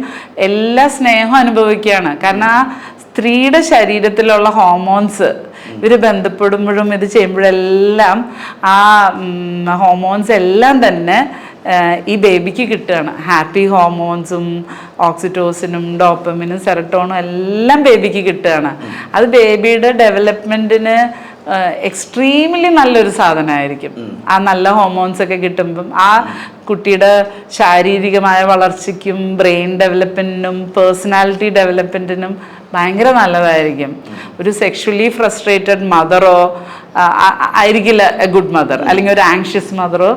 എല്ലാ സ്നേഹം അനുഭവിക്കുകയാണ്. കാരണം ആ സ്ത്രീയുടെ ശരീരത്തിലുള്ള ഹോർമോൺസ് ഇവർ ബന്ധപ്പെടുമ്പോഴും ഇത് ചെയ്യുമ്പോഴെല്ലാം ആ ഹോർമോൺസ് എല്ലാം തന്നെ ഈ ബേബിക്ക് കിട്ടുകയാണ്. ഹാപ്പി ഹോർമോൺസും ഓക്സിറ്റോസിനും ഡോപ്പമിനും സെറട്ടോണും എല്ലാം ബേബിക്ക് കിട്ടുകയാണ്. അത് ബേബിയുടെ ഡെവലപ്മെൻറ്റിന് എക്സ്ട്രീംലി നല്ലൊരു സാധനമായിരിക്കും. ആ നല്ല ഹോർമോൺസ് ഒക്കെ കിട്ടുമ്പം ആ കുട്ടിയുടെ ശാരീരികമായ വളർച്ചയ്ക്കും ബ്രെയിൻ ഡെവലപ്മെൻറ്റിനും പേഴ്സണാലിറ്റി ഡെവലപ്മെൻറ്റിനും ഭയങ്കര നല്ലതായിരിക്കും. ഒരു സെക്ഷുവലി ഫ്രസ്ട്രേറ്റഡ് മദറോ ആയിരിക്കില്ല എ ഗുഡ് മദർ, അല്ലെങ്കിൽ ഒരു ആങ്ഷ്യസ് മദറോ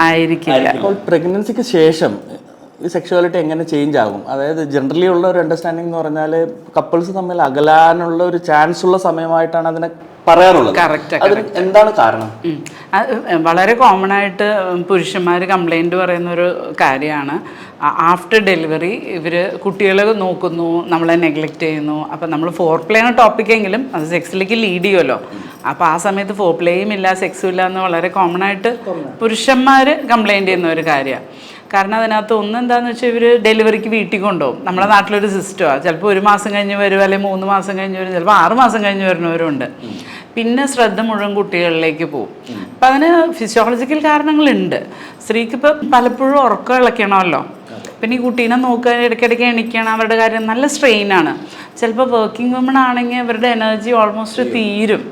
ആയിരിക്കില്ല. അപ്പോൾ പ്രഗ്നൻസിക്ക് ശേഷം ഈ സെക്ഷുവാലിറ്റി എങ്ങനെ ചേഞ്ച് ആകും? അതായത് ജനറലി ഉള്ള ഒരു അണ്ടർസ്റ്റാൻഡിംഗ് എന്ന് പറഞ്ഞാൽ കപ്പിൾസ് തമ്മിൽ അകലാനുള്ള ഒരു ചാൻസ് ഉള്ള സമയമായിട്ടാണ് അതിനെ പറയാറുള്ളത്. അതിന് എന്താണ് കാരണം? വളരെ കോമൺ ആയിട്ട് പുരുഷന്മാർ കംപ്ലൈൻറ്റ് പറയുന്ന ഒരു കാര്യമാണ്, ആഫ്റ്റർ ഡെലിവറി ഇവർ കുട്ടികളെ നോക്കുന്നു, നമ്മളെ നെഗ്ലക്റ്റ് ചെയ്യുന്നു. അപ്പം നമ്മൾ ഫോർ പ്ലേ ആണ് ടോപ്പിക്കെങ്കിലും അത് സെക്സിലേക്ക് ലീഡ് ചെയ്യുമല്ലോ. അപ്പോൾ ആ സമയത്ത് ഫോർ പ്ലേയും ഇല്ല, സെക്സും ഇല്ല എന്ന് വളരെ കോമൺ ആയിട്ട് പുരുഷന്മാർ കംപ്ലൈൻറ്റ് ചെയ്യുന്ന ഒരു കാര്യമാണ്. കാരണം അതിനകത്ത് എന്താണെന്ന് വെച്ചാൽ ഇവർ ഡെലിവറിക്ക് വീട്ടിൽ കൊണ്ടുപോകും. നമ്മുടെ നാട്ടിലൊരു സിസ്റ്റമാണ്. ചിലപ്പോൾ 1 മാസം കഴിഞ്ഞ് വരും, അല്ലെങ്കിൽ 3 മാസം കഴിഞ്ഞ് വരും, ചിലപ്പോൾ 6 മാസം കഴിഞ്ഞ് വരുന്നവരുണ്ട്. പിന്നെ ശ്രദ്ധ മുഴുവൻ കുട്ടികളിലേക്ക് പോകും. അപ്പം അതിന് ഫിസിയോളജിക്കൽ കാരണങ്ങളുണ്ട്. സ്ത്രീക്ക് ഇപ്പം പലപ്പോഴും ഉറക്കം ഇളക്കണമല്ലോ, പിന്നെ ഈ കുട്ടീനെ നോക്കാൻ ഇടയ്ക്കിടയ്ക്ക് എണിക്കണം, അവരുടെ കാര്യം നല്ല സ്ട്രെയിനാണ്. ചിലപ്പോൾ വർക്കിംഗ് വുമൺ ആണെങ്കിൽ അവരുടെ എനർജി ഓൾമോസ്റ്റ് തീരും.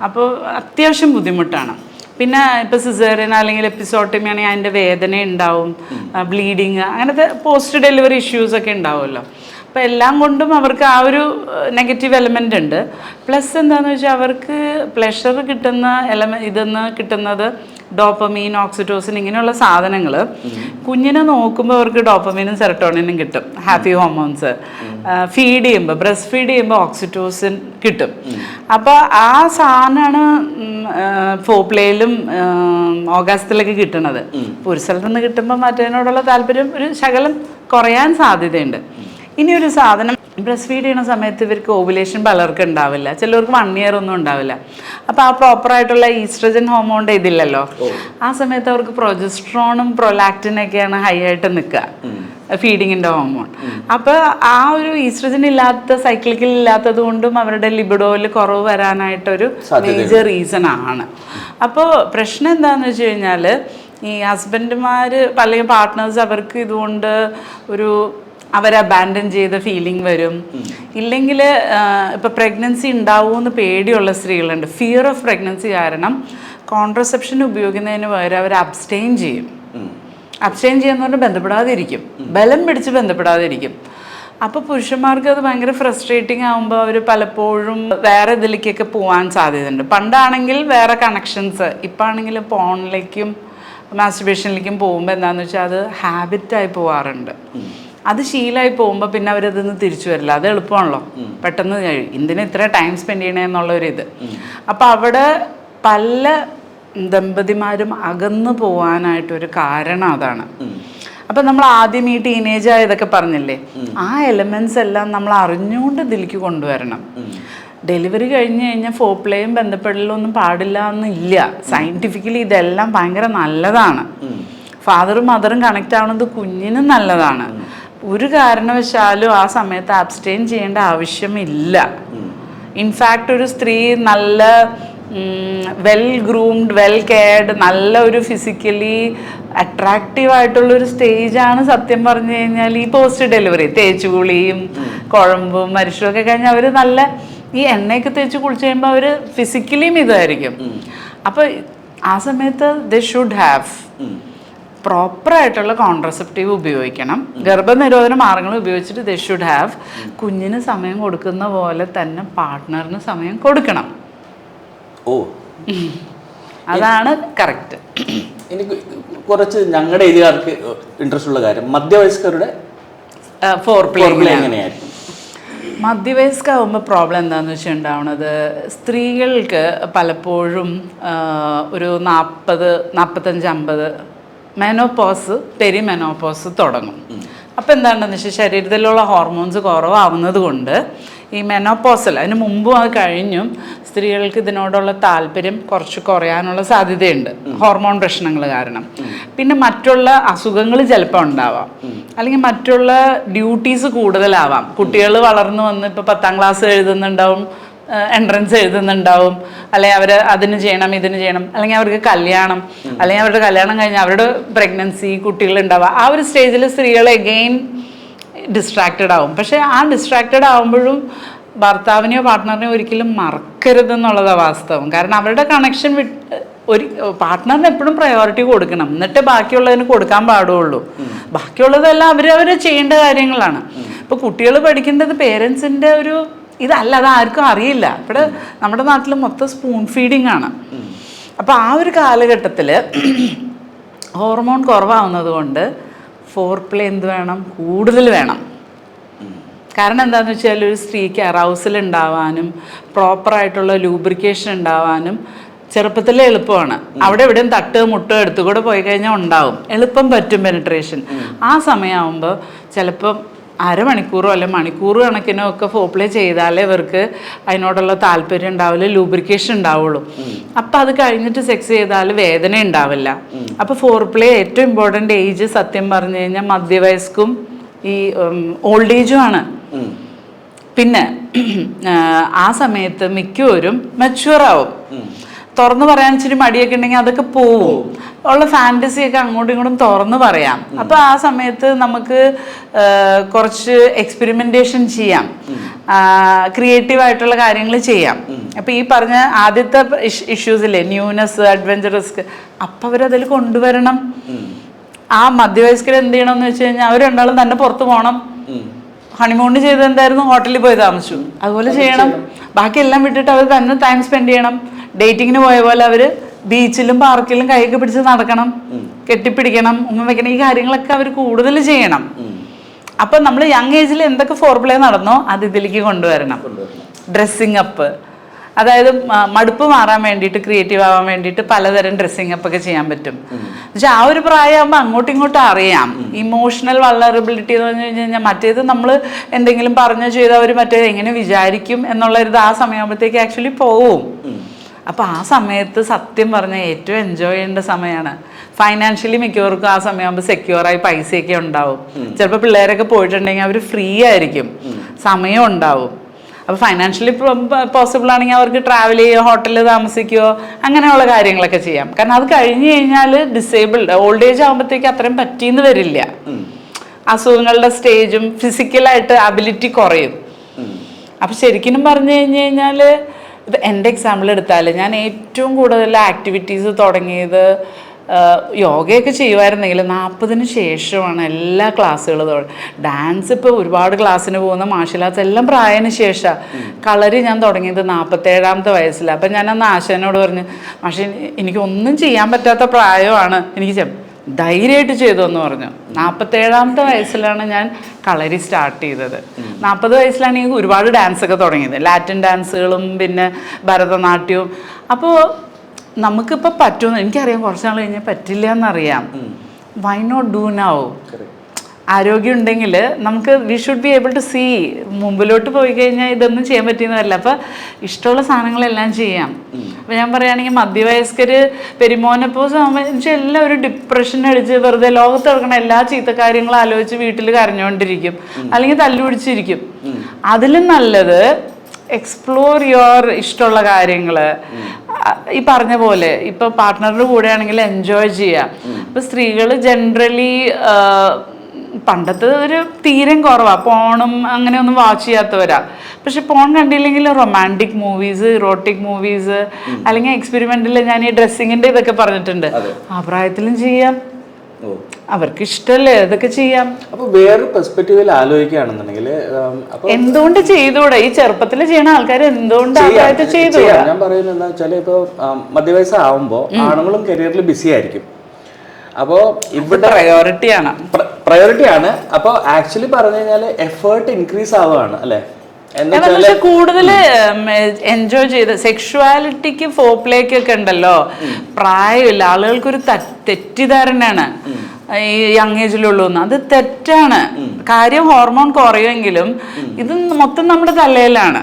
അപ്പോൾ അത്യാവശ്യം ബുദ്ധിമുട്ടാണ്. പിന്നെ ഇപ്പോൾ സിസേറിയൻ അല്ലെങ്കിൽ എപ്പിസോട്ടമി ആണെങ്കിൽ അതിൻ്റെ വേദന ഉണ്ടാവും, ബ്ലീഡിങ്, അങ്ങനത്തെ പോസ്റ്റ് ഡെലിവറി ഇഷ്യൂസൊക്കെ ഉണ്ടാവുമല്ലോ. അപ്പോൾ എല്ലാം കൊണ്ടും അവർക്ക് ആ ഒരു നെഗറ്റീവ് എലമെൻ്റ് ഉണ്ട്. പ്ലസ് എന്താണെന്ന് വെച്ചാൽ അവർക്ക് പ്ലഷർ കിട്ടുന്ന ഇതെന്ന് കിട്ടുന്നത് ഡോപ്പമീൻ, ഓക്സിറ്റോസിൻ, ഇങ്ങനെയുള്ള സാധനങ്ങൾ കുഞ്ഞിനെ നോക്കുമ്പോൾ അവർക്ക് ഡോപ്പമീനും സെറട്ടോണിനും കിട്ടും, ഹാപ്പി ഹോർമോൺസ്. ഫീഡ് ചെയ്യുമ്പോൾ, ബ്രസ്റ്റ് ഫീഡ് ചെയ്യുമ്പോൾ ഓക്സിറ്റോസിൻ കിട്ടും. അപ്പോൾ ആ സാധനമാണ് ഫോപ്ലേയിലും ഓഗസ്റ്റിലൊക്കെ കിട്ടുന്നത്. ഒരു സ്ഥലത്ത് നിന്ന് കിട്ടുമ്പോൾ മറ്റേതിനോടുള്ള താല്പര്യം ഒരു ശകലം കുറയാൻ സാധ്യതയുണ്ട്. ഇനി ഒരു സാധനം, ബ്രസ്റ്റ് ഫീഡ് ചെയ്യുന്ന സമയത്ത് ഇവർക്ക് ഓവുലേഷൻ പലർക്കും ഉണ്ടാവില്ല, ചിലർക്ക് 1 ഇയർ ഒന്നും ഉണ്ടാവില്ല. അപ്പോൾ ആ പ്രോപ്പറായിട്ടുള്ള ഈസ്ട്രജൻ ഹോർമോണിൻ്റെ ഇതില്ലല്ലോ. ആ സമയത്ത് അവർക്ക് പ്രൊജസ്ട്രോണും പ്രൊലാക്റ്റിനൊക്കെയാണ് ഹൈ ആയിട്ട് നിൽക്കുക, ഫീഡിങ്ങിൻ്റെ ഹോർമോൺ. അപ്പോൾ ആ ഒരു ഈസ്ട്രജൻ ഇല്ലാത്ത, സൈക്ലിക്കൽ ഇല്ലാത്തത് കൊണ്ടും അവരുടെ ലിബിഡോയിൽ കുറവ് വരാനായിട്ടൊരു മേജർ റീസൺ ആണ്. അപ്പോൾ പ്രശ്നം എന്താണെന്ന് വെച്ച് കഴിഞ്ഞാൽ ഈ ഹസ്ബൻഡുമാർ അല്ലെങ്കിൽ പാർട്ട്നേഴ്സ് അവർക്ക് ഇതുകൊണ്ട് ഒരു അവരെ അബാൻഡൻ ചെയ്ത ഫീലിംഗ് വരും. ഇല്ലെങ്കിൽ ഇപ്പോൾ പ്രഗ്നൻസി ഉണ്ടാവുമെന്ന് പേടിയുള്ള സ്ത്രീകളുണ്ട്. ഫിയർ ഓഫ് പ്രഗ്നൻസി കാരണം കോൺട്രസെപ്ഷൻ ഉപയോഗിക്കുന്നതിന് പകരം അവർ അബ്സ്റ്റെയിൻ ചെയ്യും. അബ്സ്റ്റെയിൻ ചെയ്യുന്ന പറഞ്ഞാൽ ബന്ധപ്പെടാതിരിക്കും, ബലം പിടിച്ച് ബന്ധപ്പെടാതിരിക്കും. അപ്പോൾ പുരുഷന്മാർക്ക് അത് ഭയങ്കര ഫ്രസ്ട്രേറ്റിംഗ് ആകുമ്പോൾ അവർ പലപ്പോഴും വേറെ ഇതിലേക്കൊക്കെ പോകാൻ സാധ്യതയുണ്ട്. പണ്ടാണെങ്കിൽ വേറെ കണക്ഷൻസ്, ഇപ്പം ആണെങ്കിൽ പോണിലേക്കും മാസ്റ്റുർബേഷനിലേക്കും പോകുമ്പോൾ എന്താണെന്ന് വെച്ചാൽ അത് ഹാബിറ്റായി പോകാറുണ്ട്. അത് ശീലമായി പോകുമ്പോൾ പിന്നെ അവരതിന്ന് തിരിച്ചു വരില്ല. അത് എളുപ്പമാണല്ലോ, പെട്ടെന്ന് കഴിയും, എന്തിനാ ഇത്ര ടൈം സ്പെൻഡ് ചെയ്യണമെന്നുള്ളൊരിത്. അപ്പം അവിടെ പല ദമ്പതിമാരും അകന്നു പോകാനായിട്ടൊരു കാരണം അതാണ്. അപ്പം നമ്മൾ ആദ്യം ഈ ടീനേജ് ആയതൊക്കെ പറഞ്ഞില്ലേ, ആ എലമെൻറ്റ്സ് എല്ലാം നമ്മൾ അറിഞ്ഞുകൊണ്ട് ഇതിലേക്ക് കൊണ്ടുവരണം. ഡെലിവറി കഴിഞ്ഞ് കഴിഞ്ഞാൽ ഫോപ്ലേയും ബന്ധപ്പെടലും ഒന്നും പാടില്ല എന്നില്ല. സയൻറ്റിഫിക്കലി ഇതെല്ലാം ഭയങ്കര നല്ലതാണ്. ഫാദറും മദറും കണക്റ്റ് ആവുന്നത് കുഞ്ഞിനും നല്ലതാണ്. ഒരു കാരണവശാലും ആ സമയത്ത് അബ്സ്റ്റെയിൻ ചെയ്യേണ്ട ആവശ്യമില്ല. ഇൻഫാക്റ്റ് ഒരു സ്ത്രീ നല്ല വെൽ ഗ്രൂംഡ്, വെൽ കെയർഡ്, നല്ല ഒരു ഫിസിക്കലി അട്രാക്റ്റീവ് ആയിട്ടുള്ളൊരു സ്റ്റേജാണ് സത്യം പറഞ്ഞു കഴിഞ്ഞാൽ ഈ പോസ്റ്റ് ഡെലിവറി. തേച്ചുകുളിയും കുഴമ്പും മരിച്ചുമൊക്കെ കഴിഞ്ഞാൽ അവർ നല്ല ഈ എണ്ണയൊക്കെ തേച്ച് കുളിച്ച് കഴിയുമ്പോൾ അവർ ഫിസിക്കലിയും ഇതായിരിക്കും. അപ്പോൾ ആ സമയത്ത് ദേ ഷുഡ് ഹാവ് പ്രോപ്പറായിട്ടുള്ള കോൺട്രസെപ്റ്റീവ് ഉപയോഗിക്കണം. ഗർഭനിരോധന മാർഗങ്ങൾ ഉപയോഗിച്ചിട്ട് ദേ ഷുഡ് ഹാവ്. കുഞ്ഞിന് സമയം കൊടുക്കുന്ന പോലെ തന്നെ പാർട്ട്ണറിന് സമയം കൊടുക്കണം. അതാണ് കറക്റ്റ്. എനിക്ക് കുറച്ച് ഞങ്ങളുടെ ഏരിയക്കാർക്ക് ഇൻട്രസ്റ്റ് ഉള്ള കാര്യം, മധ്യവയസ്കരുടെ ഫോർ പ്ലേ എങ്ങനെയായിരുന്നു? മധ്യവയസ്കാവുമ്പോൾ പ്രോബ്ലം എന്താണെന്ന് വെച്ചാൽ ഉണ്ടാവുന്നത്, സ്ത്രീകൾക്ക് പലപ്പോഴും ഒരു 40, 45, 50 മെനോപോസ്, പെരിമെനോപോസ് തുടങ്ങും. അപ്പോൾ എന്താണെന്ന് വെച്ചാൽ ശരീരത്തിലുള്ള ഹോർമോൺസ് കുറവാവുന്നത് കൊണ്ട് ഈ മെനോപോസൽ, അതിന് മുമ്പും അത് കഴിഞ്ഞും സ്ത്രീകൾക്ക് ഇതിനോടുള്ള താല്പര്യം കുറച്ച് കുറയാനുള്ള സാധ്യതയുണ്ട്, ഹോർമോൺ പ്രശ്നങ്ങൾ കാരണം. പിന്നെ മറ്റുള്ള അസുഖങ്ങൾ ചിലപ്പോൾ ഉണ്ടാവാം, അല്ലെങ്കിൽ മറ്റുള്ള ഡ്യൂട്ടീസ് കൂടുതലാവാം. കുട്ടികൾ വളർന്നു വന്ന് ഇപ്പോൾ 10ാം ക്ലാസ് എഴുതുന്നുണ്ടാവും, എൻട്രൻസ് എഴുതുന്നുണ്ടാവും, അല്ലെങ്കിൽ അവർ അതിന് ചെയ്യണം ഇതിന് ചെയ്യണം, അല്ലെങ്കിൽ അവർക്ക് കല്യാണം, അല്ലെങ്കിൽ അവരുടെ കല്യാണം കഴിഞ്ഞാൽ അവരുടെ പ്രഗ്നൻസി, കുട്ടികളുണ്ടാവുക. ആ ഒരു സ്റ്റേജിൽ സ്ത്രീകൾ എഗെയിൻ ഡിസ്ട്രാക്റ്റഡ് ആവും. പക്ഷേ ആ ഡിസ്ട്രാക്റ്റഡ് ആവുമ്പോഴും ഭർത്താവിനെയോ പാർട്ട്ണറിനെയോ ഒരിക്കലും മറക്കരുതെന്നുള്ളതാണ് വാസ്തവം. കാരണം അവരുടെ കണക്ഷൻ ഒരു പാർട്ട്ണറിന് എപ്പോഴും പ്രയോറിറ്റി കൊടുക്കണം, എന്നിട്ട് ബാക്കിയുള്ളതിന് കൊടുക്കാൻ പാടുള്ളൂ. ബാക്കിയുള്ളതെല്ലാം അവരവർ ചെയ്യേണ്ട കാര്യങ്ങളാണ്. ഇപ്പോൾ കുട്ടികൾ പഠിക്കേണ്ടത് പേരൻസിൻ്റെ ഒരു ഇതല്ല, അത് ആർക്കും അറിയില്ല. ഇവിടെ നമ്മുടെ നാട്ടിൽ മൊത്തം സ്പൂൺ ഫീഡിങ് ആണ്. അപ്പോൾ ആ ഒരു കാലഘട്ടത്തിൽ ഹോർമോൺ കുറവാകുന്നത് കൊണ്ട് ഫോർ പ്ലേ എന്ത് വേണം, കൂടുതൽ വേണം. കാരണം എന്താണെന്ന് വെച്ചാൽ ഒരു സ്ത്രീക്ക് അറൗസൽ ഉണ്ടാവാനും പ്രോപ്പറായിട്ടുള്ള ലൂബ്രിക്കേഷൻ ഉണ്ടാവാനും ചെറുപ്പത്തിലെ എളുപ്പമാണ്. അവിടെ എവിടെയും തട്ട് മുട്ടോ എടുത്തുകൂടെ പോയി കഴിഞ്ഞാൽ ഉണ്ടാവും, എളുപ്പം പറ്റും പെനിട്രേഷൻ. ആ സമയമാകുമ്പോൾ ചിലപ്പം അരമണിക്കൂറോ അല്ലെങ്കിൽ മണിക്കൂർ കണക്കിനോ ഒക്കെ ഫോർപ്ലേ ചെയ്താലേ ഇവർക്ക് അതിനോടുള്ള താല്പര്യം ഉണ്ടാവില്ല, ലൂബ്രിക്കേഷൻ ഉണ്ടാവുള്ളൂ. അപ്പം അത് കഴിഞ്ഞിട്ട് സെക്സ് ചെയ്താൽ വേദന ഉണ്ടാവില്ല. അപ്പോൾ ഫോർപ്ലേ ഏറ്റവും ഇമ്പോർട്ടൻ്റ് ഏജ് സത്യം പറഞ്ഞു കഴിഞ്ഞാൽ മധ്യവയസ്ക്കും ഈ ഓൾഡ് ഏജും ആണ്. പിന്നെ ആ സമയത്ത് മിക്കവരും മെച്യൂർ ആവും. തുറന്നു പറയാൻ ഇച്ചിരി മടിയൊക്കെ ഉണ്ടെങ്കിൽ അതൊക്കെ പോവും, ഉള്ള ഫാൻറ്റസിയൊക്കെ അങ്ങോട്ടും ഇങ്ങോട്ടും തുറന്നു പറയാം. അപ്പോൾ ആ സമയത്ത് നമുക്ക് കുറച്ച് എക്സ്പെരിമെൻറ്റേഷൻ ചെയ്യാം, ക്രിയേറ്റീവായിട്ടുള്ള കാര്യങ്ങൾ ചെയ്യാം. അപ്പോൾ ഈ പറഞ്ഞ ആദ്യത്തെ ഇഷ്യൂസില്ലേ, ന്യൂനെസ്, അഡ്വഞ്ചർ റിസ്ക്, അപ്പം അവരതിൽ കൊണ്ടുവരണം. ആ മധ്യവയസ്കർ എന്ത് ചെയ്യണമെന്ന് വെച്ച് കഴിഞ്ഞാൽ അവർ രണ്ടാളും തന്നെ പുറത്ത് പോകണം. ഹണിമൂണിന് ചെയ്ത് എന്തായിരുന്നു, ഹോട്ടലിൽ പോയി താമസിച്ചു, അതുപോലെ ചെയ്യണം. ബാക്കിയെല്ലാം വിട്ടിട്ട് അവർ തന്നെ ടൈം സ്പെൻഡ് ചെയ്യണം. ഡേറ്റിങ്ങിന് പോയ പോലെ അവർ ബീച്ചിലും പാർക്കിലും കൈയൊക്കെ പിടിച്ച് നടക്കണം, കെട്ടിപ്പിടിക്കണം, ഉമ്മ വെക്കണം. ഈ കാര്യങ്ങളൊക്കെ അവർ കൂടുതൽ ചെയ്യണം. അപ്പം നമ്മൾ യങ് ഏജിൽ എന്തൊക്കെ ഫോർപ്ലേ നടന്നോ അത് ഇതിലേക്ക് കൊണ്ടുവരണം. ഡ്രസ്സിങ് അപ്പ്, അതായത് മടുപ്പ് മാറാൻ വേണ്ടിയിട്ട്, ക്രിയേറ്റീവ് ആവാൻ വേണ്ടിയിട്ട് പലതരം ഡ്രസ്സിങ് അപ്പ് ഒക്കെ ചെയ്യാൻ പറ്റും. പക്ഷെ ആ ഒരു പ്രായമാകുമ്പോൾ അങ്ങോട്ടും ഇങ്ങോട്ടും അറിയാം. ഇമോഷണൽ വൾണറബിലിറ്റി എന്ന് പറഞ്ഞു കഴിഞ്ഞാൽ മറ്റേത് നമ്മൾ എന്തെങ്കിലും പറഞ്ഞു ചെയ്ത് അവർ മറ്റേത് എങ്ങനെ വിചാരിക്കും എന്നുള്ളൊരിത് ആ സമയമാകുമ്പോഴത്തേക്ക് ആക്ച്വലി പോവും. അപ്പോൾ ആ സമയത്ത് സത്യം പറഞ്ഞാൽ ഏറ്റവും എൻജോയ് ചെയ്യേണ്ട സമയമാണ്. ഫൈനാൻഷ്യലി മിക്കവർക്കും ആ സമയമാകുമ്പോൾ സെക്യൂറായി പൈസയൊക്കെ ഉണ്ടാവും. ചിലപ്പോൾ പിള്ളേരൊക്കെ പോയിട്ടുണ്ടെങ്കിൽ അവർ ഫ്രീ ആയിരിക്കും, സമയം ഉണ്ടാവും. അപ്പോൾ ഫൈനാൻഷ്യലി പോസിബിൾ ആണെങ്കിൽ അവർക്ക് ട്രാവൽ ചെയ്യുകയോ ഹോട്ടലിൽ താമസിക്കുകയോ അങ്ങനെയുള്ള കാര്യങ്ങളൊക്കെ ചെയ്യാം. കാരണം അത് കഴിഞ്ഞ് കഴിഞ്ഞാൽ ഡിസേബിൾഡ് ഓൾഡ് ഏജ് ആകുമ്പോഴത്തേക്ക് അത്രയും പറ്റിയെന്ന് വരില്ല. അസുഖങ്ങളുടെ സ്റ്റേജും ഫിസിക്കലായിട്ട് അബിലിറ്റി കുറയും. അപ്പം ശരിക്കും പറഞ്ഞു കഴിഞ്ഞ് കഴിഞ്ഞാൽ ഇത് എൻ്റെ എക്സാമ്പിൾ എടുത്താൽ ഞാൻ ഏറ്റവും കൂടുതൽ ആക്ടിവിറ്റീസ് തുടങ്ങിയത് യോഗയൊക്കെ ചെയ്യുമായിരുന്നെങ്കിൽ 40-ന് ശേഷമാണ് എല്ലാ ക്ലാസ്സുകളും. ഡാൻസ് ഇപ്പോൾ ഒരുപാട് ക്ലാസ്സിന് പോകുന്ന മാർഷൽ ആർട്സ് എല്ലാം പ്രായത്തിന് ശേഷമാണ്. കളരി ഞാൻ തുടങ്ങിയത് 47-ാമത്തെ വയസ്സിലാണ്. അപ്പം ഞാനന്ന് ആശാനോട് പറഞ്ഞു, പക്ഷേ എനിക്കൊന്നും ചെയ്യാൻ പറ്റാത്ത പ്രായമാണ്, എനിക്ക് ധൈര്യമായിട്ട് ചെയ്തു എന്ന് പറഞ്ഞു. 47-ാമത്തെ വയസ്സിലാണ് ഞാൻ കളരി സ്റ്റാർട്ട് ചെയ്തത്. 40 വയസ്സിലാണ് എനിക്ക് ഒരുപാട് ഡാൻസൊക്കെ തുടങ്ങിയത്, ലാറ്റിൻ ഡാൻസുകളും പിന്നെ ഭരതനാട്യവും. അപ്പോൾ നമുക്കിപ്പോൾ പറ്റുമെന്ന് എനിക്കറിയാം, കുറച്ച് നാൾ കഴിഞ്ഞാൽ പറ്റില്ല എന്നറിയാം. Why not do now? ആരോഗ്യം ഉണ്ടെങ്കിൽ നമുക്ക് we should be able to see. മുമ്പിലോട്ട് പോയി കഴിഞ്ഞാൽ ഇതൊന്നും ചെയ്യാൻ പറ്റിയെന്ന് വരില്ല. അപ്പോൾ ഇഷ്ടമുള്ള സാധനങ്ങളെല്ലാം ചെയ്യാം. അപ്പോൾ ഞാൻ പറയുകയാണെങ്കിൽ മധ്യവയസ്കർ പെരുമോനപ്പോസ് ആകുമ്പോൾ എല്ലാം ഒരു ഡിപ്രഷൻ അടിച്ച് വെറുതെ ലോകത്ത് കിടക്കണ എല്ലാ ചീത്ത കാര്യങ്ങളും ആലോചിച്ച് വീട്ടിൽ കരഞ്ഞുകൊണ്ടിരിക്കും, അല്ലെങ്കിൽ തല്ലുപിടിച്ചിരിക്കും. അതിലും നല്ലത് എക്സ്പ്ലോർ യുവർ ഇഷ്ടമുള്ള കാര്യങ്ങൾ. ഈ പറഞ്ഞ പോലെ ഇപ്പോൾ പാർട്ട്ണറുടെ കൂടെ ആണെങ്കിൽ എൻജോയ് ചെയ്യാം. ഇപ്പോൾ സ്ത്രീകൾ ജനറലി പണ്ടത്തെ ഒരു തീരം കുറവാണ്, പോണും അങ്ങനെയൊന്നും വാച്ച് ചെയ്യാത്തവരാ. പക്ഷെ പോൺ കണ്ടില്ലെങ്കിൽ റൊമാൻറ്റിക് മൂവീസ്, ഇറോട്ടിക് മൂവീസ്, അല്ലെങ്കിൽ എക്സ്പെരിമെന്റിൽ ഞാൻ ഈ ഡ്രസ്സിങ്ങിന്റെ ഇതൊക്കെ പറഞ്ഞിട്ടുണ്ട്, ആ പ്രായത്തിലും ചെയ്യാം. അവർക്ക് ഇഷ്ടമല്ലേ ഇതൊക്കെ ചെയ്യാം. അപ്പൊ വേറൊരു പെർസ്പെക്റ്റീവിൽ ആലോചിക്കുകയാണെന്നുണ്ടെങ്കിൽ എന്തുകൊണ്ട് ചെയ്തുകൂടെ? ഈ ചെറുപ്പത്തിൽ ചെയ്യുന്ന ആൾക്കാർ എന്തുകൊണ്ട് ചെയ്തുകൂടാ? ഞാൻ പറയുന്നത് എന്താ വെച്ചാൽ, ഇപ്പൊ മധ്യവയസ്സാവുമ്പോൾ ആണുങ്ങളും കരിയറിൽ ബിസി ആയിരിക്കും. അപ്പോൾ ഇവിടെ പ്രയോറിറ്റിയാണ്. അപ്പോൾ ആക്ച്വലി പറഞ്ഞു കഴിഞ്ഞാൽ എഫേർട്ട് ഇൻക്രീസ് ആവുകയാണ് അല്ലേ? കൂടുതൽ എൻജോയ് ചെയ്ത് സെക്ഷുവാലിറ്റിക്ക് ഫോർപ്ലേക്കൊക്കെ ഉണ്ടല്ലോ, പ്രായമില്ല. ആളുകൾക്കൊരു തെറ്റിദ്ധാരണയാണ് ഈ യങ് ഏജിലുള്ളൂന്ന്. അത് തെറ്റാണ്. കാര്യം ഹോർമോൺ കുറയുമെങ്കിലും ഇത് മൊത്തം നമ്മുടെ തലയിലാണ്.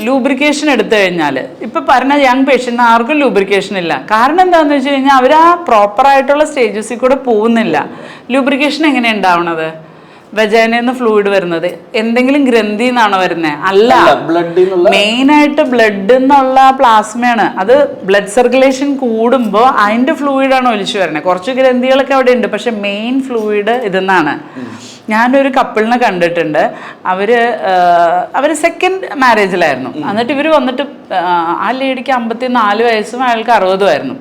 ലൂബ്രിക്കേഷൻ എടുത്തു കഴിഞ്ഞാൽ ഇപ്പൊ പറഞ്ഞ യങ് പേഷ്യന്റ് ആർക്കും ലൂബ്രിക്കേഷൻ ഇല്ല. കാരണം എന്താണെന്ന് വെച്ച് കഴിഞ്ഞാൽ അവർ ആ പ്രോപ്പറായിട്ടുള്ള സ്റ്റേജസിൽ കൂടെ പോകുന്നില്ല. ലൂബ്രിക്കേഷൻ എങ്ങനെയാണ് ഉണ്ടാവണത്? വെജൈനന്ന് ഫ്ലൂയിഡ് വരുന്നത് എന്തെങ്കിലും ഗ്രന്ഥി എന്നാണോ വരുന്നത്? അല്ല, മെയിൻ ആയിട്ട് ബ്ലഡ് എന്നുള്ള പ്ലാസ്മയാണ്. അത് ബ്ലഡ് സർക്കുലേഷൻ കൂടുമ്പോൾ അതിന്റെ ഫ്ലൂയിഡാണ് ഒലിച്ചു വരുന്നത്. കുറച്ച് ഗ്രന്ഥികളൊക്കെ അവിടെ ഉണ്ട്, പക്ഷെ മെയിൻ ഫ്ലൂയിഡ് ഇതെന്നാണ്. ഞാനൊരു കപ്പിളിനെ കണ്ടിട്ടുണ്ട്. അവര് സെക്കൻഡ് മാരേജിലായിരുന്നു. എന്നിട്ട് ഇവര് വന്നിട്ട് ആ ലേഡിക്ക് 54 വയസ്സും അയാൾക്ക് 60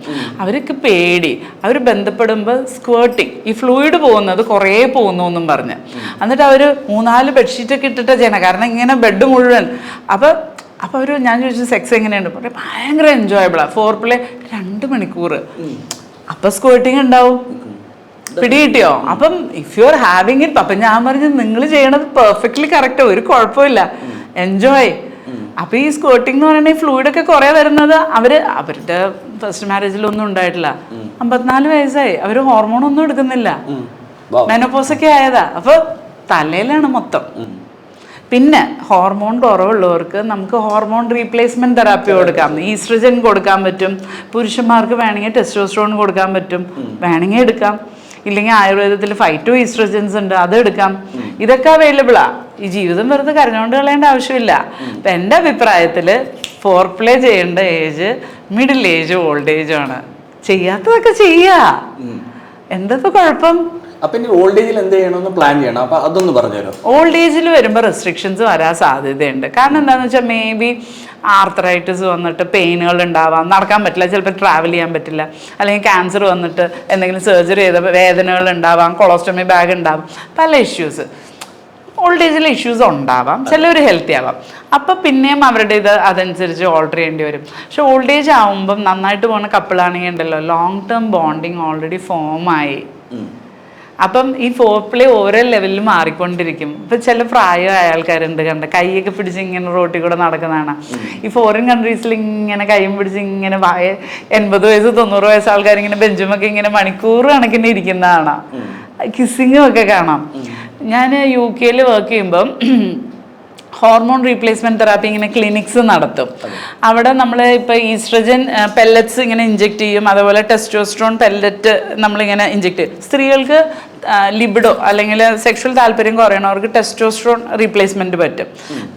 അവർക്ക് പേടി. അവർ ബന്ധപ്പെടുമ്പോൾ സ്ക്വേർട്ടിങ്, ഈ ഫ്ലൂയിഡ് പോകുന്നത് കുറേ പോകുന്നു എന്നും പറഞ്ഞ്. എന്നിട്ട് അവർ 3-4 ബെഡ്ഷീറ്റൊക്കെ ഇട്ടിട്ട് ചെയ്യണം, കാരണം ഇങ്ങനെ ബെഡ് മുഴുവൻ. അപ്പോൾ അവർ, ഞാൻ ചോദിച്ചു സെക്സ് എങ്ങനെയുണ്ട്, പക്ഷേ ഭയങ്കര എൻജോയബിളാണ്. 4 2 മണിക്കൂർ. അപ്പം സ്ക്വേർട്ടിങ് ഉണ്ടാവും. പിടികിട്ടിയോ? അപ്പം if you are having it, അപ്പം ഞാൻ പറഞ്ഞു നിങ്ങൾ ചെയ്യണത് പെർഫെക്റ്റ്ലി കറക്റ്റ്, ഒരു കുഴപ്പമില്ല, എൻജോയ്. അപ്പൊ ഈ സ്കേർട്ടിംഗ് എന്ന് പറയുന്നത് ഈ ഫ്ലൂയിഡൊക്കെ കുറെ വരുന്നത് അവരുടെ ഫസ്റ്റ് മാരേജിലൊന്നും ഉണ്ടായിട്ടില്ല. 54 വയസ്സായി, അവര് ഹോർമോൺ ഒന്നും എടുക്കുന്നില്ല, മെനോപോസൊക്കെ ആയതാ. അപ്പൊ തലയിലാണ് മൊത്തം. പിന്നെ ഹോർമോൺ കുറവുള്ളവർക്ക് നമുക്ക് ഹോർമോൺ റീപ്ലേസ്മെന്റ് തെറാപ്പി കൊടുക്കാം. ഈസ്ട്രജൻ കൊടുക്കാൻ പറ്റും. പുരുഷന്മാർക്ക് വേണമെങ്കിൽ ടെസ്റ്റോസ്റ്ററോൺ കൊടുക്കാൻ പറ്റും, വേണമെങ്കിൽ എടുക്കാം. ഇല്ലെങ്കിൽ ആയുർവേദത്തിൽ 5 ഈസ്ട്രജൻസ് ഉണ്ട്, അത് എടുക്കാം. ഇതൊക്കെ അവൈലബിളാ. ഈ ജീവിതം വെറുതെ കരഞ്ഞുകൊണ്ട് കളയേണ്ട ആവശ്യമില്ല. അപ്പം എൻ്റെ അഭിപ്രായത്തിൽ ഫോർപ്ലേ ചെയ്യേണ്ട age middle age, old age ആണ്. ചെയ്യാത്തതൊക്കെ ചെയ്യാ, എന്താ കുഴപ്പം? അപ്പൊ ഇനി ഓൾഡ് ഏജിൽ എന്ത് ചെയ്യണമെന്ന് പ്ലാൻ ചെയ്യണം. അപ്പൊ അതൊന്ന് പറഞ്ഞുതരോ? ഓൾഡ് ഏജിൽ വരുമ്പോൾ റെസ്ട്രിക്ഷൻസ് വരാൻ സാധ്യതയുണ്ട്. കാരണം എന്താണെന്ന് വെച്ചാൽ മേ ബി ആർത്രൈറ്റിസ് വന്നിട്ട് പെയിനുകൾ ഉണ്ടാവാം, നടക്കാൻ പറ്റില്ല, ചിലപ്പോൾ ട്രാവൽ ചെയ്യാൻ പറ്റില്ല. അല്ലെങ്കിൽ ക്യാൻസർ വന്നിട്ട് എന്തെങ്കിലും സർജറി ചെയ്ത വേദനകൾ ഉണ്ടാവാം, കൊളോസ്റ്റമി ബാഗ് ഉണ്ടാവാം, പല ഇഷ്യൂസ് ഓൾഡ് ഏജിലെ ഇഷ്യൂസ് ഉണ്ടാവാം. ചിലവർ ഹെൽത്തി ആവാം. അപ്പം പിന്നെയും അവരുടെ ഇത് അതനുസരിച്ച് ഓൾട്ടർ ചെയ്യേണ്ടി വരും. പക്ഷെ ഓൾഡ് ഏജ് ആവുമ്പം നന്നായിട്ട് പോകുന്ന കപ്പിളാണെങ്കിൽ ഉണ്ടല്ലോ, ലോങ് ടേം ബോണ്ടിങ് ഓൾറെഡി ഫോമായി. അപ്പം ഈ ഫോർപ്ലേ ഓരോ ലെവലിൽ മാറിക്കൊണ്ടിരിക്കും. ഇപ്പം ചില പ്രായമായ ആൾക്കാരുണ്ട്, കണ്ട കൈയൊക്കെ പിടിച്ച് ഇങ്ങനെ റോട്ടിൽ കൂടെ നടക്കുന്നതാണ്. ഈ ഫോറിൻ കൺട്രീസിൽ ഇങ്ങനെ കൈയും പിടിച്ച് ഇങ്ങനെ 80 വയസ്സ് 90 വയസ്സ് ആൾക്കാർ ഇങ്ങനെ ബെഞ്ചുമൊക്കെ ഇങ്ങനെ മണിക്കൂർ കണക്കിന് ഇരിക്കുന്നതാണ്. കിസ്സിങ്ങും ഒക്കെ കാണാം. ഞാൻ UK വർക്ക് ചെയ്യുമ്പം ഹോർമോൺ റീപ്ലേസ്മെന്റ് തെറാപ്പി ഇങ്ങനെ ക്ലിനിക്സ് നടത്തും. അവിടെ നമ്മൾ ഇപ്പോൾ ഈസ്ട്രജൻ പെല്ലറ്റ്സ് ഇങ്ങനെ ഇഞ്ചെക്ട് ചെയ്യും, അതുപോലെ ടെസ്റ്റോസ്റ്ററോൺ പെല്ലറ്റ് നമ്മളിങ്ങനെ ഇഞ്ചെക്ട് ചെയ്യും. സ്ത്രീകൾക്ക് ലിബിഡോ അല്ലെങ്കിൽ സെക്ഷൽ താല്പര്യം കുറയണവർക്ക് ടെസ്റ്റോസ്റ്ററോൺ റീപ്ലേസ്മെന്റ് പറ്റും.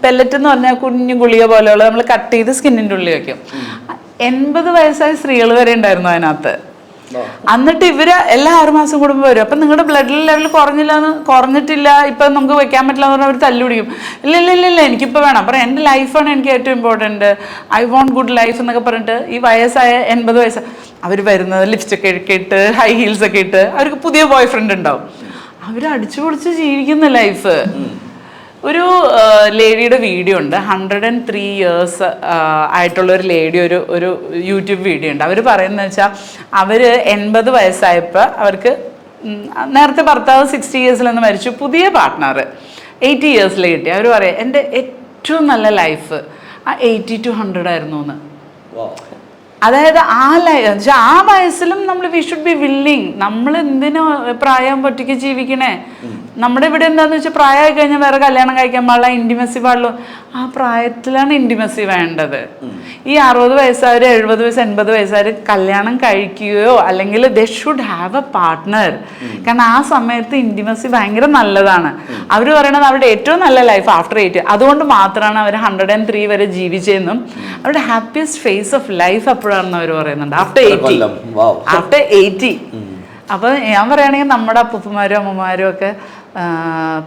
പെല്ലറ്റ് എന്ന് പറഞ്ഞാൽ കുഞ്ഞു ഗുളിക പോലെയുള്ള നമ്മൾ കട്ട് ചെയ്ത് സ്കിന്നിൻ്റെ ഉള്ളിൽ വയ്ക്കും. 80 വയസ്സായ സ്ത്രീകൾ വരെ ഉണ്ടായിരുന്നു അതിനകത്ത്. എന്നിട്ട് ഇവര് എല്ലാ 6 മാസം കൂടുമ്പോൾ വരും. അപ്പം നിങ്ങളുടെ ബ്ലഡ് ലെവൽ കുറഞ്ഞിട്ടില്ല, ഇപ്പം നമുക്ക് വെക്കാൻ പറ്റില്ല എന്ന് പറഞ്ഞാൽ അവർ തല്ലുപിടിക്കും. ഇല്ല എനിക്കിപ്പോൾ വേണം. അപ്പം എൻ്റെ ലൈഫാണ് എനിക്ക് ഏറ്റവും important, I want good life എന്നൊക്കെ പറഞ്ഞിട്ട് ഈ വയസ്സായ 80 വയസ്സ് അവർ വരുന്നത് ലിപ്സ്റ്റിക് ഒക്കെ ഇട്ട് ഹൈ ഹീൽസ് ഒക്കെ ഇട്ട് അവർക്ക് പുതിയ ബോയ് ഫ്രണ്ട് ഉണ്ടാവും. അവർ അടിച്ചു പൊളിച്ച് ജീവിക്കുന്ന ലൈഫ്. ഒരു ലേഡിയുടെ വീഡിയോ ഉണ്ട്, 103 ഇയേഴ്സ് ആയിട്ടുള്ള ഒരു ലേഡി, ഒരു യൂട്യൂബ് വീഡിയോ ഉണ്ട്. അവർ പറയുന്നത് വെച്ചാൽ അവർ 80 വയസ്സായപ്പോൾ അവർക്ക് നേരത്തെ ഭർത്താവ് 60 ഇയേഴ്സിൽ നിന്ന് മരിച്ചു, പുതിയ പാർട്ട്ണർ 80 ഇയേഴ്സിൽ കിട്ടി. അവർ പറയാം എൻ്റെ ഏറ്റവും നല്ല ലൈഫ് 80 to 100 ആയിരുന്നു എന്ന്. അതായത് ആ വയസ്സിലും നമ്മൾ വി ഷുഡ് ബി വില്ലിങ്. നമ്മൾ എന്തിനാ പ്രായം ഒറ്റയ്ക്ക് ജീവിക്കണേ? നമ്മുടെ ഇവിടെ എന്താണെന്ന് വെച്ചാൽ പ്രായമായി കഴിഞ്ഞാൽ വേറെ കല്യാണം കഴിക്കാൻ പാടില്ല, ഇൻറ്റിമസി പാടുള്ളൂ. ആ പ്രായത്തിലാണ് ഇൻറ്റിമസി വേണ്ടത്. ഈ 60 വയസ്സായവർ 70 വയസ്സ് 80 വയസ്സായവർ കല്യാണം കഴിക്കുകയോ അല്ലെങ്കിൽ they should have A partner. കാരണം ആ സമയത്ത് ഇൻറ്റിമസി ഭയങ്കര നല്ലതാണ്. അവർ പറയണത് അവരുടെ ഏറ്റവും നല്ല ലൈഫ് ആഫ്റ്റർ 80. അതുകൊണ്ട് മാത്രമാണ് അവർ 103 വരെ ജീവിച്ചതെന്നും അവരുടെ ഹാപ്പിയസ്റ്റ് ഫേസ് ഓഫ് ലൈഫ് അപ്പോഴാണെന്ന് അവർ പറയുന്നുണ്ട്, ആഫ്റ്റർ 80. അപ്പോൾ ഞാൻ പറയുകയാണെങ്കിൽ നമ്മുടെ അപ്പൂപ്പന്മാരും അമ്മമാരും ഒക്കെ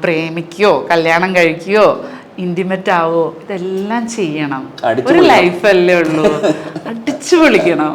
പ്രേമിക്കുകയോ കല്യാണം കഴിക്കുകയോ ഇൻറ്റിമേറ്റ് ആവോ ഇതെല്ലാം ചെയ്യണം. ഒരു ലൈഫല്ലേ ഉള്ളൂ, അടിച്ചു പൊളിക്കണം.